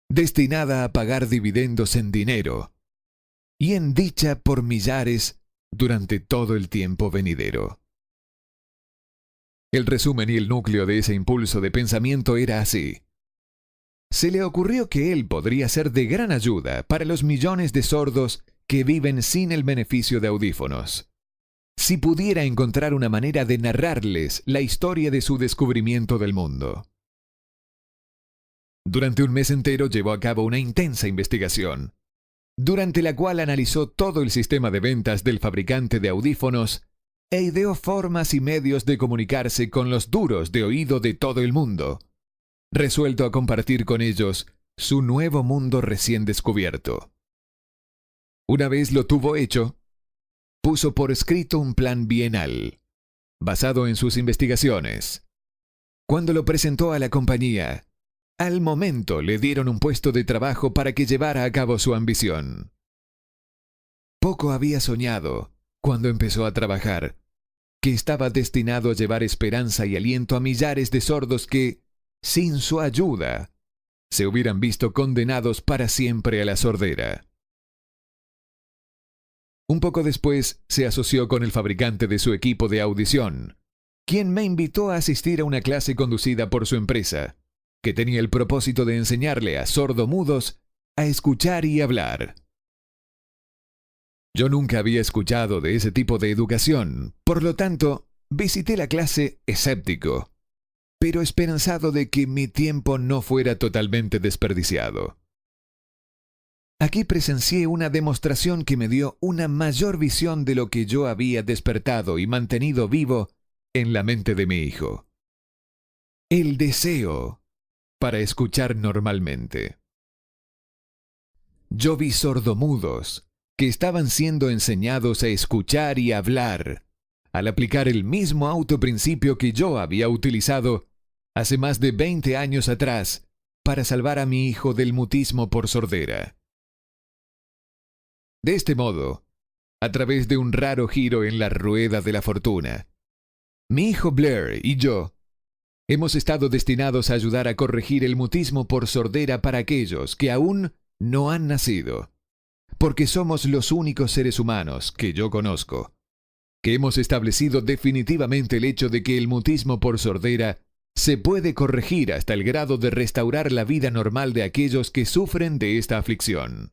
destinada a pagar dividendos en dinero y en dicha por millares durante todo el tiempo venidero. El resumen y el núcleo de ese impulso de pensamiento era así. Se le ocurrió que él podría ser de gran ayuda para los millones de sordos que viven sin el beneficio de audífonos, si pudiera encontrar una manera de narrarles la historia de su descubrimiento del mundo. Durante un mes entero llevó a cabo una intensa investigación, durante la cual analizó todo el sistema de ventas del fabricante de audífonos e ideó formas y medios de comunicarse con los duros de oído de todo el mundo, resuelto a compartir con ellos su nuevo mundo recién descubierto. Una vez lo tuvo hecho, puso por escrito un plan bienal, basado en sus investigaciones. Cuando lo presentó a la compañía, al momento le dieron un puesto de trabajo para que llevara a cabo su ambición. Poco había soñado, cuando empezó a trabajar, que estaba destinado a llevar esperanza y aliento a millares de sordos que, sin su ayuda, se hubieran visto condenados para siempre a la sordera. Un poco después se asoció con el fabricante de su equipo de audición, quien me invitó a asistir a una clase conducida por su empresa, que tenía el propósito de enseñarle a sordomudos a escuchar y hablar. Yo nunca había escuchado de ese tipo de educación, por lo tanto, visité la clase escéptico, pero esperanzado de que mi tiempo no fuera totalmente desperdiciado. Aquí presencié una demostración que me dio una mayor visión de lo que yo había despertado y mantenido vivo en la mente de mi hijo. El deseo para escuchar normalmente. Yo vi sordomudos que estaban siendo enseñados a escuchar y hablar, al aplicar el mismo autoprincipio que yo había utilizado hace más de 20 años atrás para salvar a mi hijo del mutismo por sordera. De este modo, a través de un raro giro en la rueda de la fortuna, mi hijo Blair y yo hemos estado destinados a ayudar a corregir el mutismo por sordera para aquellos que aún no han nacido, porque somos los únicos seres humanos que yo conozco que hemos establecido definitivamente el hecho de que el mutismo por sordera se puede corregir hasta el grado de restaurar la vida normal de aquellos que sufren de esta aflicción.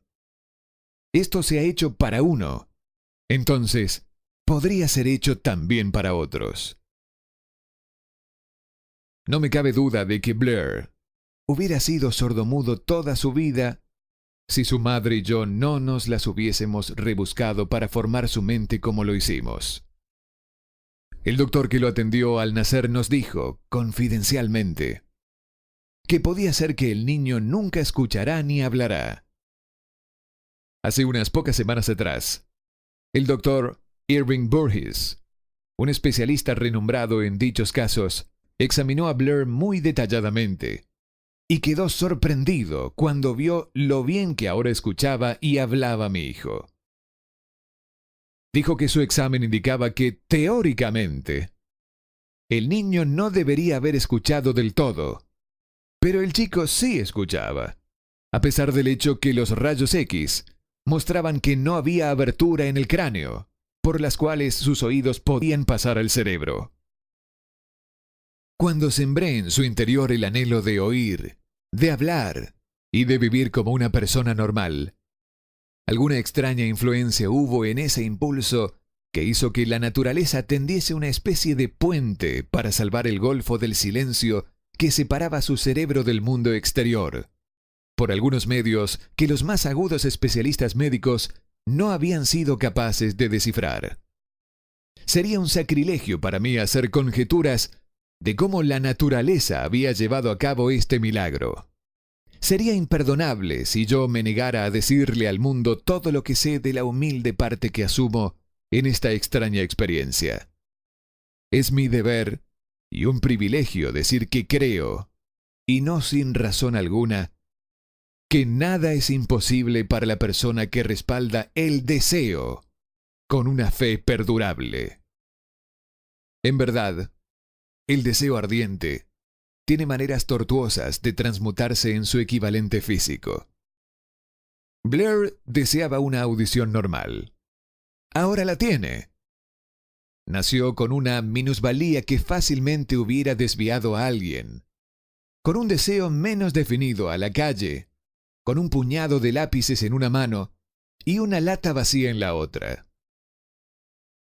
Esto se ha hecho para uno, entonces podría ser hecho también para otros. No me cabe duda de que Blair hubiera sido sordomudo toda su vida si su madre y yo no nos las hubiésemos rebuscado para formar su mente como lo hicimos. El doctor que lo atendió al nacer nos dijo, confidencialmente, que podía ser que el niño nunca escuchará ni hablará. Hace unas pocas semanas atrás, el doctor Irving Burgess, un especialista renombrado en dichos casos, examinó a Blair muy detalladamente y quedó sorprendido cuando vio lo bien que ahora escuchaba y hablaba mi hijo. Dijo que su examen indicaba que, teóricamente, el niño no debería haber escuchado del todo, pero el chico sí escuchaba, a pesar del hecho que los rayos X mostraban que no había abertura en el cráneo, por las cuales sus oídos podían pasar al cerebro. Cuando sembré en su interior el anhelo de oír, de hablar y de vivir como una persona normal, alguna extraña influencia hubo en ese impulso que hizo que la naturaleza tendiese una especie de puente para salvar el golfo del silencio que separaba su cerebro del mundo exterior, por algunos medios que los más agudos especialistas médicos no habían sido capaces de descifrar. Sería un sacrilegio para mí hacer conjeturas de cómo la naturaleza había llevado a cabo este milagro. Sería imperdonable si yo me negara a decirle al mundo todo lo que sé de la humilde parte que asumo en esta extraña experiencia. Es mi deber y un privilegio decir que creo, y no sin razón alguna, que nada es imposible para la persona que respalda el deseo con una fe perdurable. En verdad, el deseo ardiente tiene maneras tortuosas de transmutarse en su equivalente físico. Blair deseaba una audición normal. Ahora la tiene. Nació con una minusvalía que fácilmente hubiera desviado a alguien, con un deseo menos definido a la calle, con un puñado de lápices en una mano y una lata vacía en la otra.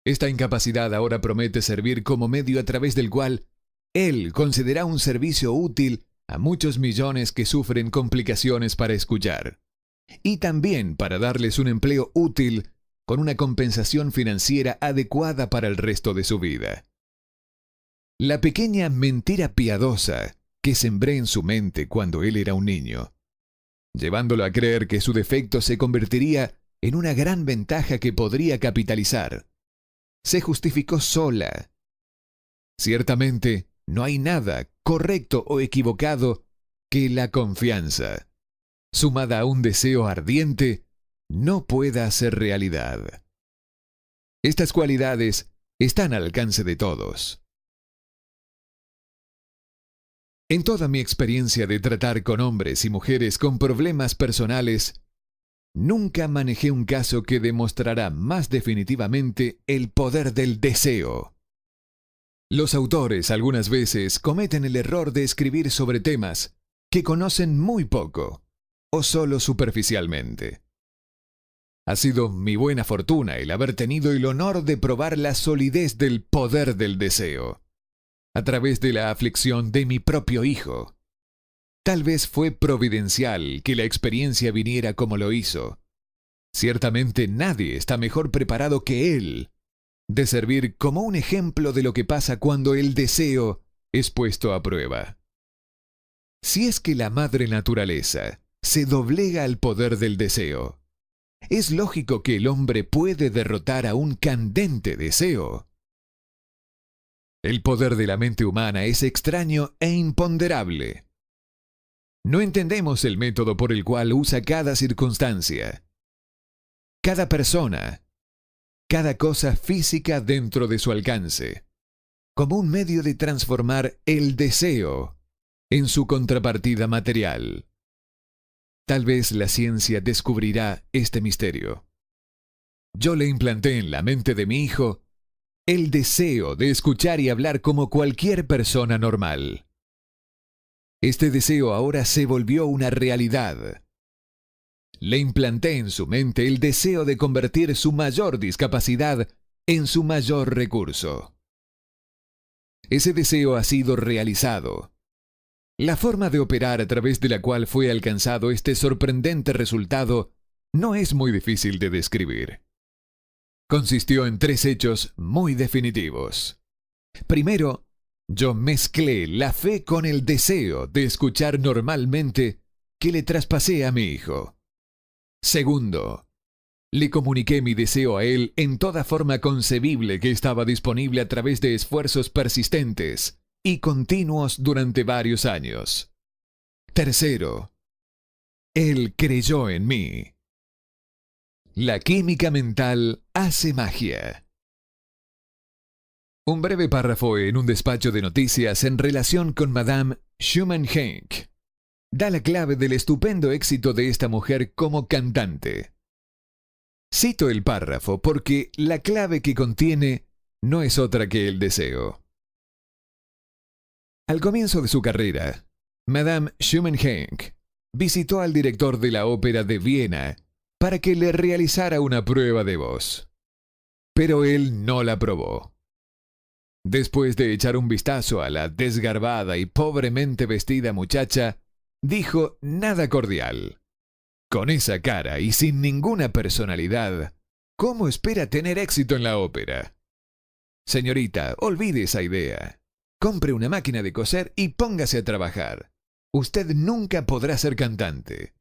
Esta incapacidad ahora promete servir como medio a través del cual él concederá un servicio útil a muchos millones que sufren complicaciones para escuchar, y también para darles un empleo útil con una compensación financiera adecuada para el resto de su vida. La pequeña mentira piadosa que sembré en su mente cuando él era un niño, llevándolo a creer que su defecto se convertiría en una gran ventaja que podría capitalizar, se justificó sola. Ciertamente, no hay nada correcto o equivocado que la confianza, sumada a un deseo ardiente, no pueda hacer realidad. Estas cualidades están al alcance de todos. En toda mi experiencia de tratar con hombres y mujeres con problemas personales, nunca manejé un caso que demostrará más definitivamente el poder del deseo. Los autores algunas veces cometen el error de escribir sobre temas que conocen muy poco o solo superficialmente. Ha sido mi buena fortuna el haber tenido el honor de probar la solidez del poder del deseo a través de la aflicción de mi propio hijo. Tal vez fue providencial que la experiencia viniera como lo hizo. Ciertamente nadie está mejor preparado que él de servir como un ejemplo de lo que pasa cuando el deseo es puesto a prueba. Si es que la madre naturaleza se doblega al poder del deseo, es lógico que el hombre puede derrotar a un candente deseo. El poder de la mente humana es extraño e imponderable. No entendemos el método por el cual usa cada circunstancia, cada persona, cada cosa física dentro de su alcance, como un medio de transformar el deseo en su contrapartida material. Tal vez la ciencia descubrirá este misterio. Yo le implanté en la mente de mi hijo el deseo de escuchar y hablar como cualquier persona normal. Este deseo ahora se volvió una realidad. Le implanté en su mente el deseo de convertir su mayor discapacidad en su mayor recurso. Ese deseo ha sido realizado. La forma de operar a través de la cual fue alcanzado este sorprendente resultado no es muy difícil de describir. Consistió en 3 hechos muy definitivos. Primero, yo mezclé la fe con el deseo de escuchar normalmente que le traspasé a mi hijo. Segundo, le comuniqué mi deseo a él en toda forma concebible que estaba disponible a través de esfuerzos persistentes y continuos durante varios años. Tercero, él creyó en mí. La química mental hace magia. Un breve párrafo en un despacho de noticias en relación con Madame Schumann-Heink da la clave del estupendo éxito de esta mujer como cantante. Cito el párrafo porque la clave que contiene no es otra que el deseo. Al comienzo de su carrera, Madame Schumann-Heink visitó al director de la Ópera de Viena para que le realizara una prueba de voz. Pero él no la aprobó. Después de echar un vistazo a la desgarbada y pobremente vestida muchacha, dijo nada cordial. Con esa cara y sin ninguna personalidad, ¿cómo espera tener éxito en la ópera? Señorita, olvide esa idea. Compre una máquina de coser y póngase a trabajar. Usted nunca podrá ser cantante.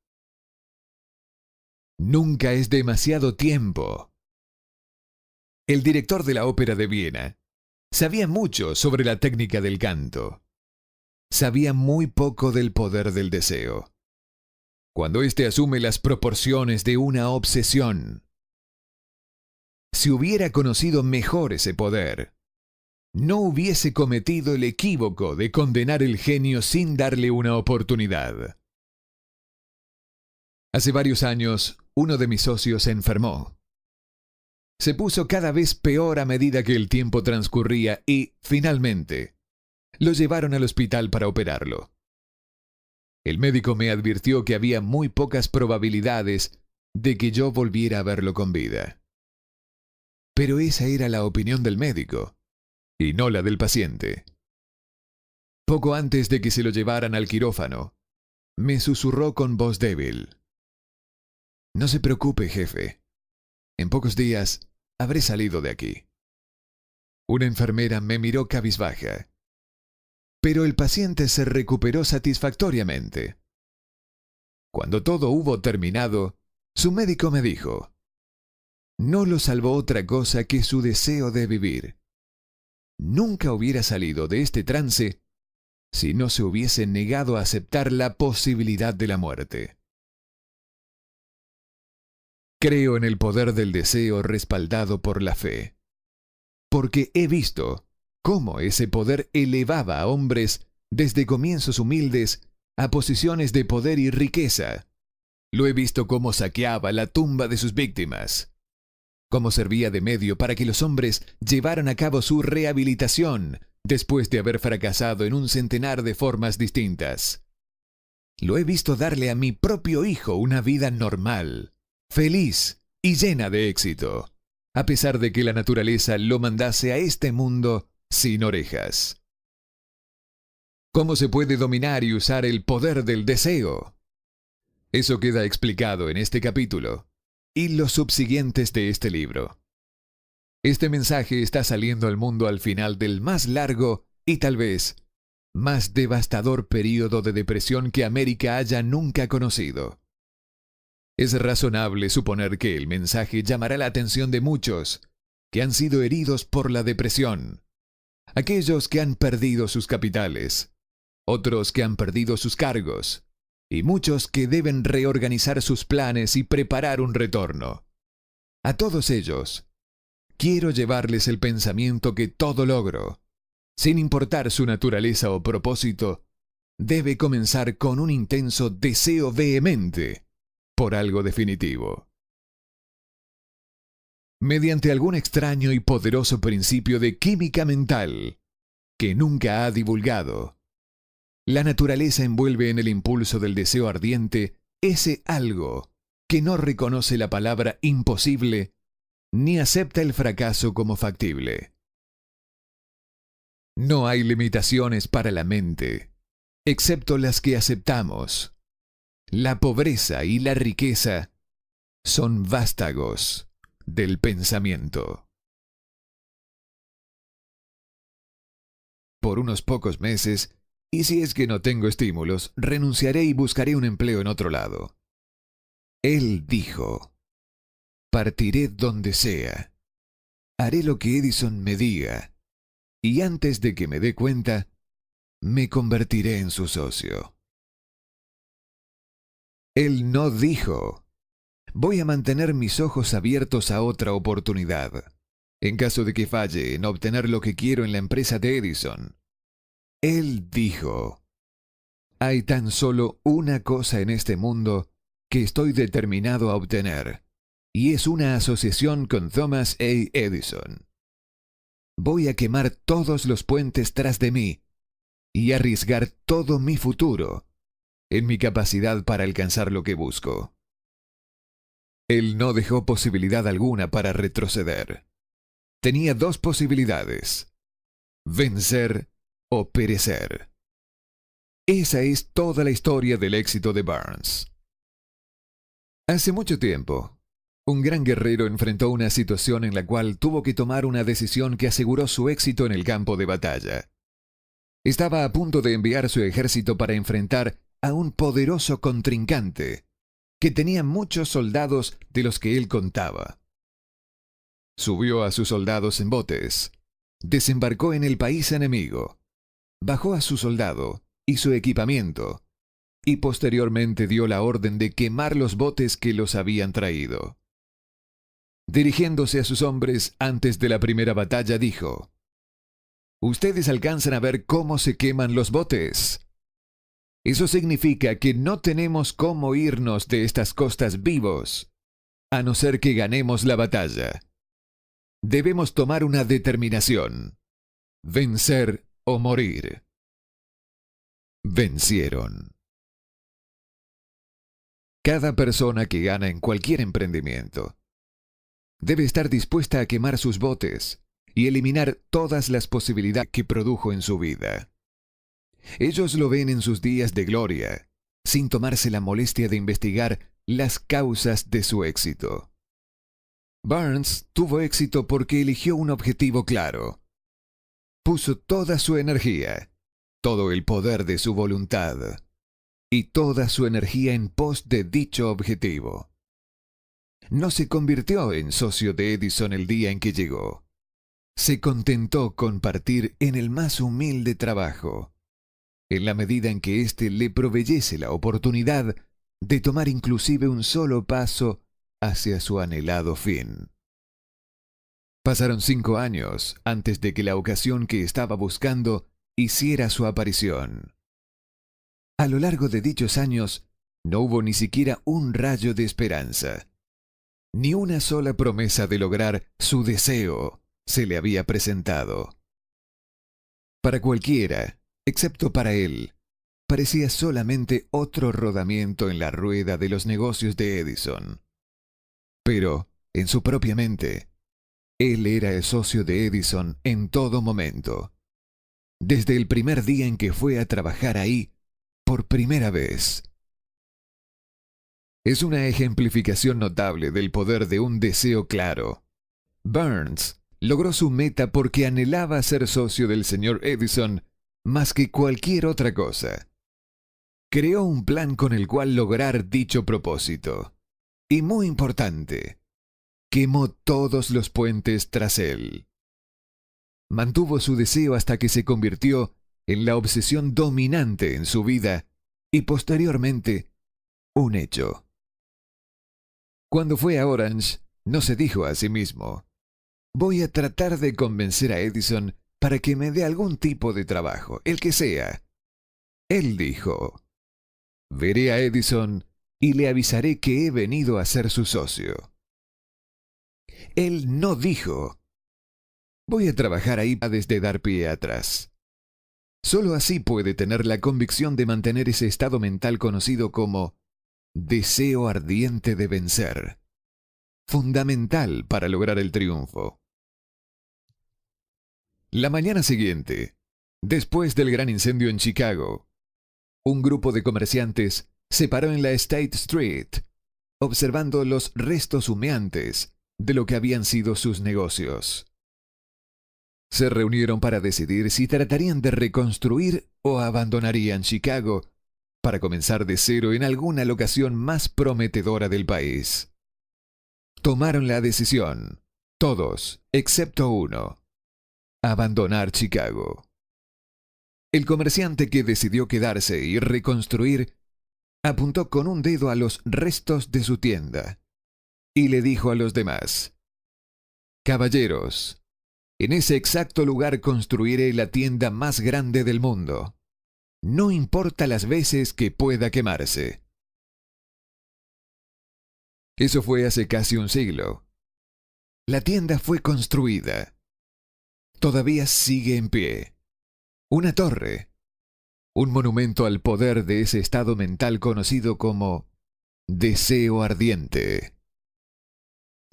Nunca es demasiado tiempo. El director de la Ópera de Viena sabía mucho sobre la técnica del canto. Sabía muy poco del poder del deseo. Cuando éste asume las proporciones de una obsesión. Si hubiera conocido mejor ese poder, no hubiese cometido el equívoco de condenar el genio sin darle una oportunidad. Hace varios años, uno de mis socios se enfermó. Se puso cada vez peor a medida que el tiempo transcurría y, finalmente, lo llevaron al hospital para operarlo. El médico me advirtió que había muy pocas probabilidades de que yo volviera a verlo con vida. Pero esa era la opinión del médico, y no la del paciente. Poco antes de que se lo llevaran al quirófano, me susurró con voz débil: «No se preocupe, jefe. En pocos días habré salido de aquí». Una enfermera me miró cabizbaja. Pero el paciente se recuperó satisfactoriamente. Cuando todo hubo terminado, su médico me dijo: «No lo salvó otra cosa que su deseo de vivir. Nunca hubiera salido de este trance si no se hubiese negado a aceptar la posibilidad de la muerte». Creo en el poder del deseo respaldado por la fe, porque he visto cómo ese poder elevaba a hombres desde comienzos humildes a posiciones de poder y riqueza. Lo he visto cómo saqueaba la tumba de sus víctimas, cómo servía de medio para que los hombres llevaran a cabo su rehabilitación después de haber fracasado en un centenar de formas distintas. Lo he visto darle a mi propio hijo una vida normal, feliz y llena de éxito, a pesar de que la naturaleza lo mandase a este mundo sin orejas. ¿Cómo se puede dominar y usar el poder del deseo? Eso queda explicado en este capítulo y los subsiguientes de este libro. Este mensaje está saliendo al mundo al final del más largo y tal vez más devastador período de depresión que América haya nunca conocido. Es razonable suponer que el mensaje llamará la atención de muchos que han sido heridos por la depresión, aquellos que han perdido sus capitales, otros que han perdido sus cargos, y muchos que deben reorganizar sus planes y preparar un retorno. A todos ellos, quiero llevarles el pensamiento que todo logro, sin importar su naturaleza o propósito, debe comenzar con un intenso deseo vehemente por algo definitivo. Mediante algún extraño y poderoso principio de química mental que nunca ha divulgado, la naturaleza envuelve en el impulso del deseo ardiente ese algo que no reconoce la palabra imposible ni acepta el fracaso como factible. No hay limitaciones para la mente, excepto las que aceptamos. La pobreza y la riqueza son vástagos del pensamiento. Por unos pocos meses, y si es que no tengo estímulos, renunciaré y buscaré un empleo en otro lado. Él dijo: «Partiré donde sea. Haré lo que Edison me diga, y antes de que me dé cuenta, me convertiré en su socio». Él no dijo: «Voy a mantener mis ojos abiertos a otra oportunidad, en caso de que falle en obtener lo que quiero en la empresa de Edison». Él dijo: «Hay tan solo una cosa en este mundo que estoy determinado a obtener, y es una asociación con Thomas A. Edison. Voy a quemar todos los puentes tras de mí y arriesgar todo mi futuro en mi capacidad para alcanzar lo que busco». Él no dejó posibilidad alguna para retroceder. Tenía dos posibilidades: vencer o perecer. Esa es toda la historia del éxito de Burns. Hace mucho tiempo, Un gran guerrero enfrentó una situación en la cual tuvo que tomar una decisión que aseguró su éxito en el campo de batalla. Estaba a punto de enviar su ejército para enfrentar a un poderoso contrincante que tenía muchos soldados de los que él contaba. Subió a sus soldados en botes, desembarcó en el país enemigo, bajó a su soldado y su equipamiento, y posteriormente dio la orden de quemar los botes que los habían traído. Dirigiéndose a sus hombres antes de la primera batalla, dijo: «Ustedes alcanzan a ver cómo se queman los botes. Eso significa que no tenemos cómo irnos de estas costas vivos, a no ser que ganemos la batalla. Debemos tomar una determinación: vencer o morir». Vencieron. Cada persona que gana en cualquier emprendimiento debe estar dispuesta a quemar sus botes y eliminar todas las posibilidades que produjo en su vida. Ellos lo ven en sus días de gloria, sin tomarse la molestia de investigar las causas de su éxito. Burns tuvo éxito porque eligió un objetivo claro. Puso toda su energía, todo el poder de su voluntad y toda su energía en pos de dicho objetivo. No se convirtió en socio de Edison el día en que llegó. Se contentó con partir en el más humilde trabajo, en la medida en que éste le proveyese la oportunidad de tomar inclusive un solo paso hacia su anhelado fin. Pasaron 5 años antes de que la ocasión que estaba buscando hiciera su aparición. A lo largo de dichos años no hubo ni siquiera un rayo de esperanza. Ni una sola promesa de lograr su deseo se le había presentado. Para cualquiera, excepto para él, parecía solamente otro rodamiento en la rueda de los negocios de Edison. Pero, en su propia mente, él era el socio de Edison en todo momento, desde el primer día en que fue a trabajar ahí por primera vez. Es una ejemplificación notable del poder de un deseo claro. Burns logró su meta porque anhelaba ser socio del señor Edison más que cualquier otra cosa. Creó un plan con el cual lograr dicho propósito. Y muy importante, quemó todos los puentes tras él. Mantuvo su deseo hasta que se convirtió en la obsesión dominante en su vida y posteriormente un hecho. Cuando fue a Orange, no se dijo a sí mismo: «Voy a tratar de convencer a Edison para que me dé algún tipo de trabajo, el que sea». Él dijo: «Veré a Edison y le avisaré que he venido a ser su socio». Él no dijo: «Voy a trabajar ahí desde dar pie atrás». Solo así puede tener la convicción de mantener ese estado mental conocido como deseo ardiente de vencer, fundamental para lograr el triunfo. La mañana siguiente, después del gran incendio en Chicago, un grupo de comerciantes se paró en la State Street, observando los restos humeantes de lo que habían sido sus negocios. Se reunieron para decidir si tratarían de reconstruir o abandonarían Chicago para comenzar de cero en alguna locación más prometedora del país. Tomaron la decisión, todos, excepto uno: abandonar Chicago. El comerciante que decidió quedarse y reconstruir apuntó con un dedo a los restos de su tienda y le dijo a los demás: «Caballeros, en ese exacto lugar construiré la tienda más grande del mundo. No importa las veces que pueda quemarse». Eso fue hace casi un siglo. La tienda fue construida. Todavía sigue en pie. Una torre. Un monumento al poder de ese estado mental conocido como deseo ardiente.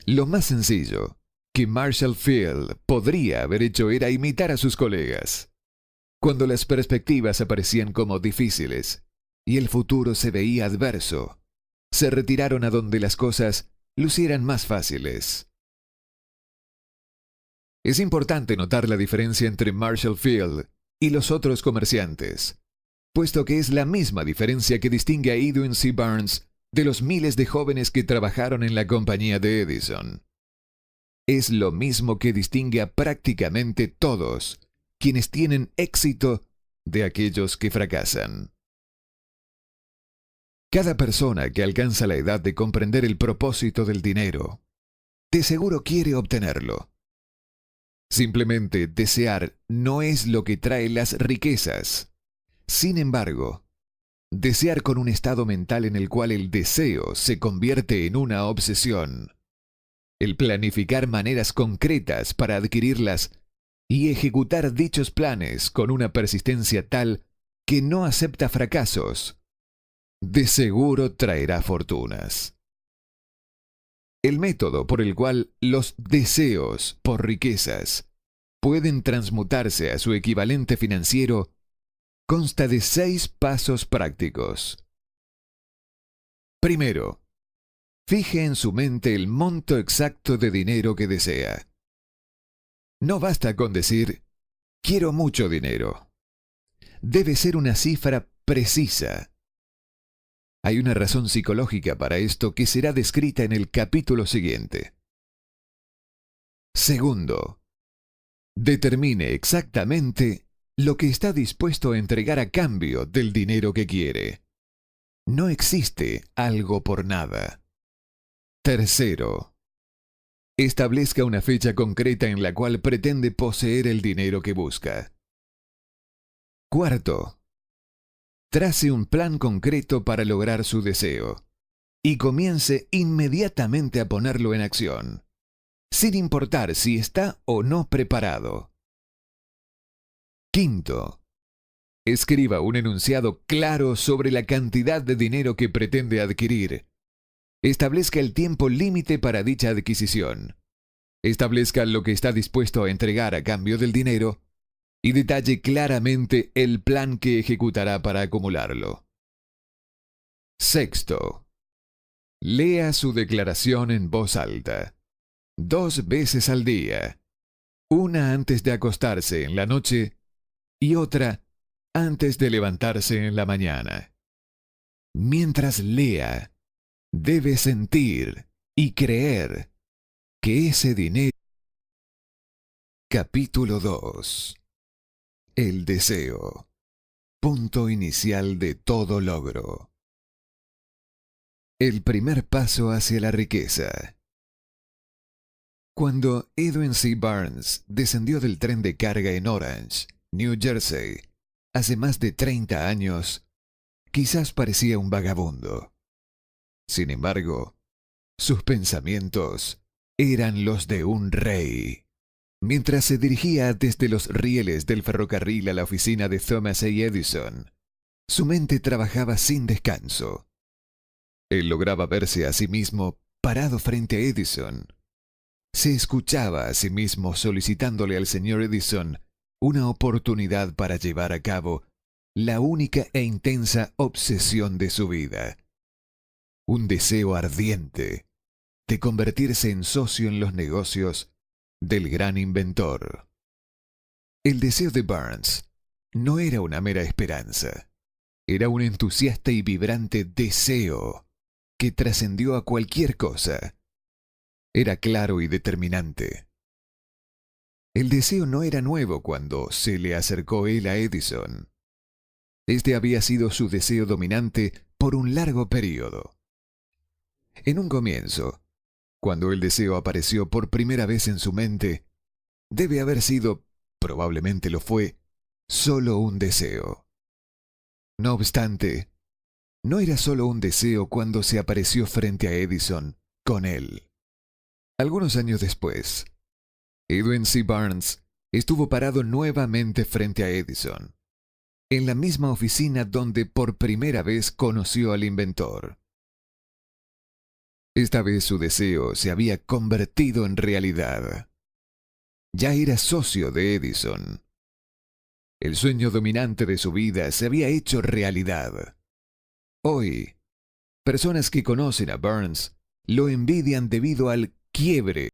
Lo más sencillo que Marshall Field podría haber hecho era imitar a sus colegas. Cuando las perspectivas aparecían como difíciles y el futuro se veía adverso, se retiraron a donde las cosas lucieran más fáciles. Es importante notar la diferencia entre Marshall Field y los otros comerciantes, puesto que es la misma diferencia que distingue a Edwin C. Burns de los miles de jóvenes que trabajaron en la compañía de Edison. Es lo mismo que distingue a prácticamente todos quienes tienen éxito de aquellos que fracasan. Cada persona que alcanza la edad de comprender el propósito del dinero, de seguro quiere obtenerlo. Simplemente desear no es lo que trae las riquezas. Sin embargo, desear con un estado mental en el cual el deseo se convierte en una obsesión, el planificar maneras concretas para adquirirlas y ejecutar dichos planes con una persistencia tal que no acepta fracasos, de seguro traerá fortunas. El método por el cual los deseos por riquezas pueden transmutarse a su equivalente financiero consta de 6 pasos prácticos. Primero, fije en su mente el monto exacto de dinero que desea. No basta con decir, quiero mucho dinero. Debe ser una cifra precisa. Hay una razón psicológica para esto que será descrita en el capítulo siguiente. Segundo, determine exactamente lo que está dispuesto a entregar a cambio del dinero que quiere. No existe algo por nada. Tercero, establezca una fecha concreta en la cual pretende poseer el dinero que busca. Cuarto, trace un plan concreto para lograr su deseo y comience inmediatamente a ponerlo en acción, sin importar si está o no preparado. Quinto, escriba un enunciado claro sobre la cantidad de dinero que pretende adquirir. Establezca el tiempo límite para dicha adquisición. Establezca lo que está dispuesto a entregar a cambio del dinero y detalle claramente el plan que ejecutará para acumularlo. Sexto, lea su declaración en voz alta, 2 veces al día, una antes de acostarse en la noche y otra antes de levantarse en la mañana. Mientras lea, debe sentir y creer que ese dinero... Capítulo 2. El deseo. Punto inicial de todo logro. El primer paso hacia la riqueza. Cuando Edwin C. Burns descendió del tren de carga en Orange, New Jersey, hace más de 30 años, quizás parecía un vagabundo. Sin embargo, sus pensamientos eran los de un rey. Mientras se dirigía desde los rieles del ferrocarril a la oficina de Thomas A. Edison, su mente trabajaba sin descanso. Él lograba verse a sí mismo parado frente a Edison. Se escuchaba a sí mismo solicitándole al señor Edison una oportunidad para llevar a cabo la única e intensa obsesión de su vida. Un deseo ardiente de convertirse en socio en los negocios del gran inventor. El deseo de Burns no era una mera esperanza, era un entusiasta y vibrante deseo que trascendió a cualquier cosa. Era claro y determinante. El deseo no era nuevo cuando se le acercó él a Edison. Este había sido su deseo dominante por un largo período. En un comienzo, cuando el deseo apareció por primera vez en su mente, debe haber sido, probablemente lo fue, solo un deseo. No obstante, no era solo un deseo cuando se apareció frente a Edison con él. Algunos años después, Edwin C. Burns estuvo parado nuevamente frente a Edison, en la misma oficina donde por primera vez conoció al inventor. Esta vez su deseo se había convertido en realidad. Ya era socio de Edison. El sueño dominante de su vida se había hecho realidad. Hoy, personas que conocen a Burns lo envidian debido al quiebre